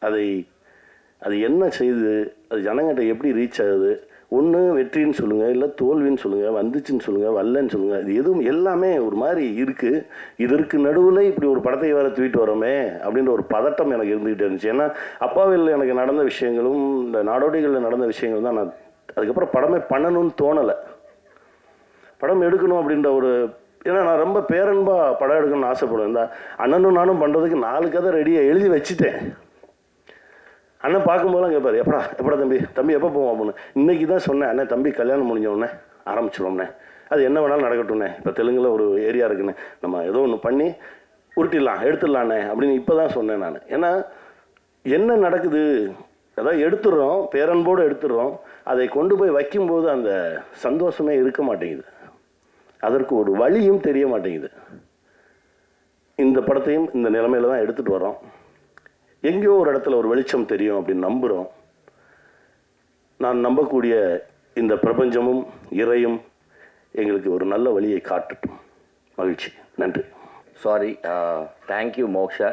அது என்ன செய்யுது, அது ஜனங்கிட்ட எப்படி ரீச் ஆகுது, ஒன்று வெற்றின்னு சொல்லுங்கள், இல்லை தோல்வின்னு சொல்லுங்கள், வந்துச்சுன்னு சொல்லுங்கள், வரலன்னு சொல்லுங்கள், இது எதுவும் எல்லாமே ஒரு மாதிரி இருக்குது. இதற்கு நடுவில் இப்படி ஒரு படத்தை வேறு தூக்கிட்டு வரோமே அப்படின்ற ஒரு பதட்டம் எனக்கு இருந்துக்கிட்டே இருந்துச்சு. ஏன்னா அப்பாவில் எனக்கு நடந்த விஷயங்களும் இந்த நாடோடிகளில் நடந்த விஷயங்கள் தான் நான் அதுக்கப்புறம் படமே பண்ணணும்னு தோணலை. படம் எடுக்கணும் அப்படின்ற ஒரு, ஏன்னா நான் ரொம்ப பேரன்பாக படம் எடுக்கணும்னு ஆசைப்படுவேன். இந்த அண்ணனும் நானும் பண்ணுறதுக்கு 4 கதை ரெடியாக எழுதி வச்சுட்டேன். அண்ணன் பார்க்கும்போதெல்லாம் கேட்பார், எப்படா தம்பி எப்போ போவோம் அப்படின்னு. இன்றைக்கி தான் சொன்னேன், அண்ணன் தம்பி கல்யாணம் முடிஞ்சோடனே ஆரம்பிச்சிடுவோம்ண்ணே, அது என்ன வேணாலும் நடக்கட்டும்ண்ணே, இப்போ தெலுங்கில் ஒரு ஏரியா இருக்குண்ணே, நம்ம ஏதோ ஒன்று பண்ணி எடுத்துடலாண்ணே அப்படின்னு இப்போ தான் சொன்னேன் நான். ஏன்னா என்ன நடக்குது, அதாவது எடுத்துடுறோம், பேரன்போடு எடுத்துடுறோம், அதை கொண்டு போய் வைக்கும்போது அந்த சந்தோஷமே இருக்க மாட்டேங்குது, அதற்கு ஒரு வழியும் தெரிய மாட்டேங்குது. இந்த படத்தையும் இந்த நிலைமையில தான் எடுத்துகிட்டு வரோம். எங்கேயோ ஒரு இடத்துல ஒரு வெளிச்சம் தெரியும் அப்படின்னு நம்புகிறோம். நான் நம்பக்கூடிய இந்த பிரபஞ்சமும் இறையும் எங்களுக்கு ஒரு நல்ல வழியை காட்டட்டும். மகிழ்ச்சி. நன்றி. சாரி, தேங்க்யூ மோக்ஷா,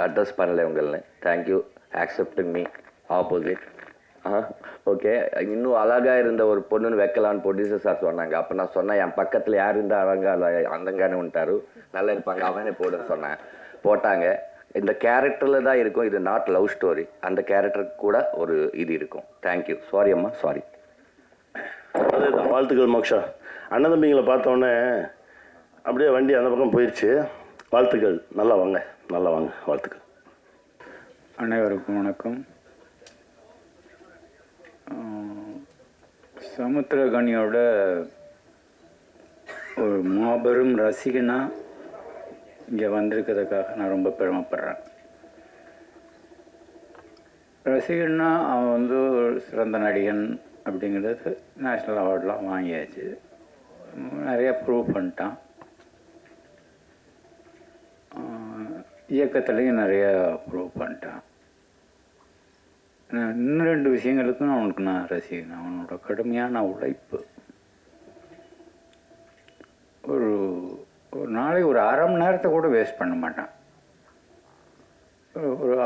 அட்ரஸ் பண்ணலை உங்களை. Thank you ஆக்செப்டிங் me opposite. ஓகே, இன்னும் அழகாக இருந்த ஒரு பொண்ணுன்னு வைக்கலான்னு ப்ரொடியூசர் சார் சொன்னாங்க. அப்போ நான் சொன்னேன், என் பக்கத்தில் யார் இருந்தால் அழகா அந்தங்கானு வந்துட்டாரு, நல்லா இருப்பாங்க, அவனே போடுன்னு சொன்னேன். போட்டாங்க. இந்த கேரக்டரில் தான் இருக்கும், இது நாட் லவ் ஸ்டோரி. அந்த கேரக்டருக்கு கூட ஒரு இது இருக்கும். தேங்க்யூ. சாரி அம்மா, சாரி. அதேதான், வாழ்த்துக்கள் மோக்ஷா. அண்ணன் தம்பிங்களை பார்த்தோன்னே அப்படியே வண்டி அந்த பக்கம் போயிடுச்சு. வாழ்த்துக்கள், நல்லா வாங்க, நல்லா வாங்க, வாழ்த்துக்கள். அனைவருக்கும் வணக்கம். சமுத்திரகனியோட ஒரு மாபெரும் ரசிகனாக இங்கே வந்திருக்கிறதுக்காக நான் ரொம்ப பெருமைப்படுறேன். ரசிகன்னா அவன் வந்து ஒரு சிறந்த நடிகன் அப்படிங்கிறது நேஷ்னல் அவார்டெலாம் வாங்கியாச்சு, நிறையா ப்ரூவ் பண்ணிட்டான். இயக்கத்துலேயும் நிறையா ப்ரூவ் பண்ணிட்டான். இன்னும் 2 விஷயங்களுக்கும் அவனுக்கு நான் ரசிகன். அவனோட கடுமையான உழைப்பு. ஒரு நாளைக்கு ஒரு அரை மணி நேரத்தை கூட வேஸ்ட் பண்ண மாட்டான்.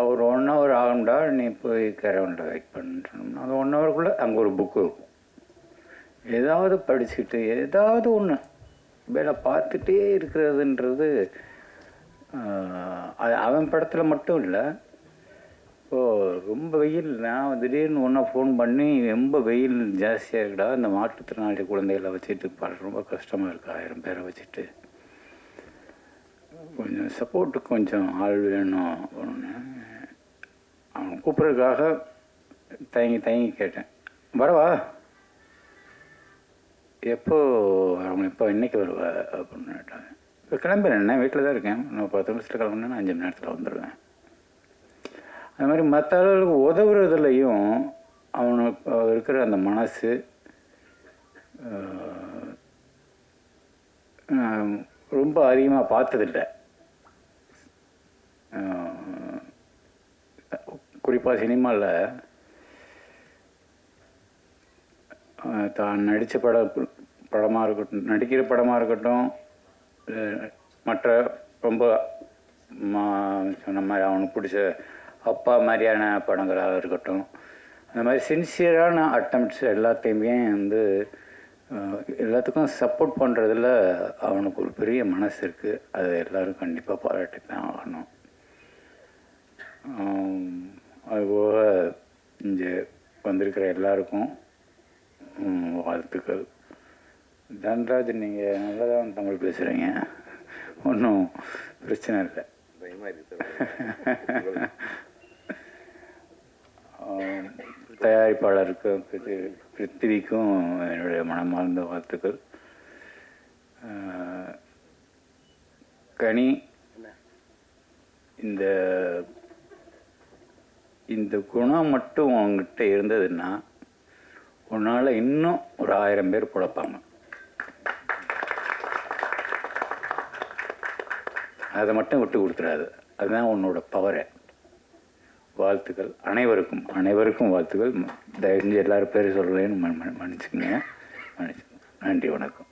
ஒரு 1 ஹவர் ஆகும்டா நீ போய் கரவனில் வெயிட் பண்ணுறோம்னா அந்த 1 ஹவருக்குள்ளே அங்கே ஒரு புக்கு இருக்கும். ஏதாவது படிச்சுக்கிட்டு ஏதாவது ஒன்று வேலை பார்த்துட்டே இருக்கிறதுன்றது அது அவன் படத்தில் மட்டும் இல்லை. இப்போது ரொம்ப வெயில், நான் திடீர்னு ஒன்றா ஃபோன் பண்ணி ரொம்ப வெயில் ஜாஸ்தியாக இருக்குடா, இந்த மாற்றுத்திறனாளி குழந்தைகளை வச்சுட்டு ரொம்ப கஷ்டமாக இருக்குது, 1000 பேரை வச்சுட்டு கொஞ்சம் சப்போர்ட்டுக்கு கொஞ்சம் ஆள் வேணும் ஒன்று. அவன் கூப்பிட்றதுக்காக தயங்கி கேட்டேன், வரவா, எப்போ அவங்க இப்போ இன்றைக்கி வருவா அப்படின்னு கேட்டாங்க. இப்போ கிளம்புறேன், வீட்டில் தான் இருக்கேன், நான் 10 நிமிஷத்தில் கிளம்புனேன்னா 5 மணி நேரத்தில் வந்துடுவேன். அது மாதிரி மற்ற ஆளுகளுக்கு உதவுறதுலையும் அவனுக்கு இருக்கிற அந்த மனசு ரொம்ப அதிகமாக பார்த்ததில்லை. குறிப்பாக சினிமாவில் தான் நடித்த படமாக இருக்கட்டும், நடிக்கிற படமாக இருக்கட்டும், மற்ற ரொம்ப சொன்ன மாதிரி அவனுக்கு பிடிச்ச அப்பா மாதிரியான படங்களாக இருக்கட்டும், அந்த மாதிரி சின்சியரான அட்டம்ப்ட்ஸ் எல்லாத்தையுமே வந்து எல்லாத்துக்கும் சப்போர்ட் பண்ணுறதுல அவனுக்கு ஒரு பெரிய மனசு இருக்குது. அதை எல்லோரும் கண்டிப்பாக பாராட்டி தான் ஆகணும். அதுபோக இங்கே வந்திருக்கிற எல்லாருக்கும் வாழ்த்துக்கள். தன்ராஜ், நீங்கள் நல்லா தான் தமிழ் பேசுகிறீங்க, ஒன்றும் பிரச்சனை இல்லை. தயாரிப்பாளருக்கு பிருத்திவிக்கும் என்னுடைய மனமார்ந்த வாழ்த்துக்கள். கனி, இந்த குணம் மட்டும் அவங்ககிட்ட இருந்ததுன்னா உன்னால் இன்னும் ஒரு 1000 பேர் பிழைப்பாங்க. அதை மட்டும் விட்டு கொடுத்துடாது, அதுதான் உன்னோட பவரை. வாழ்த்துக்கள் அனைவருக்கும் வாழ்த்துக்கள். தயவு செஞ்சு எல்லாரும் பேர் சொல்கிறேன்னு மன்னிச்சுக்கோங்க. நன்றி, வணக்கம்.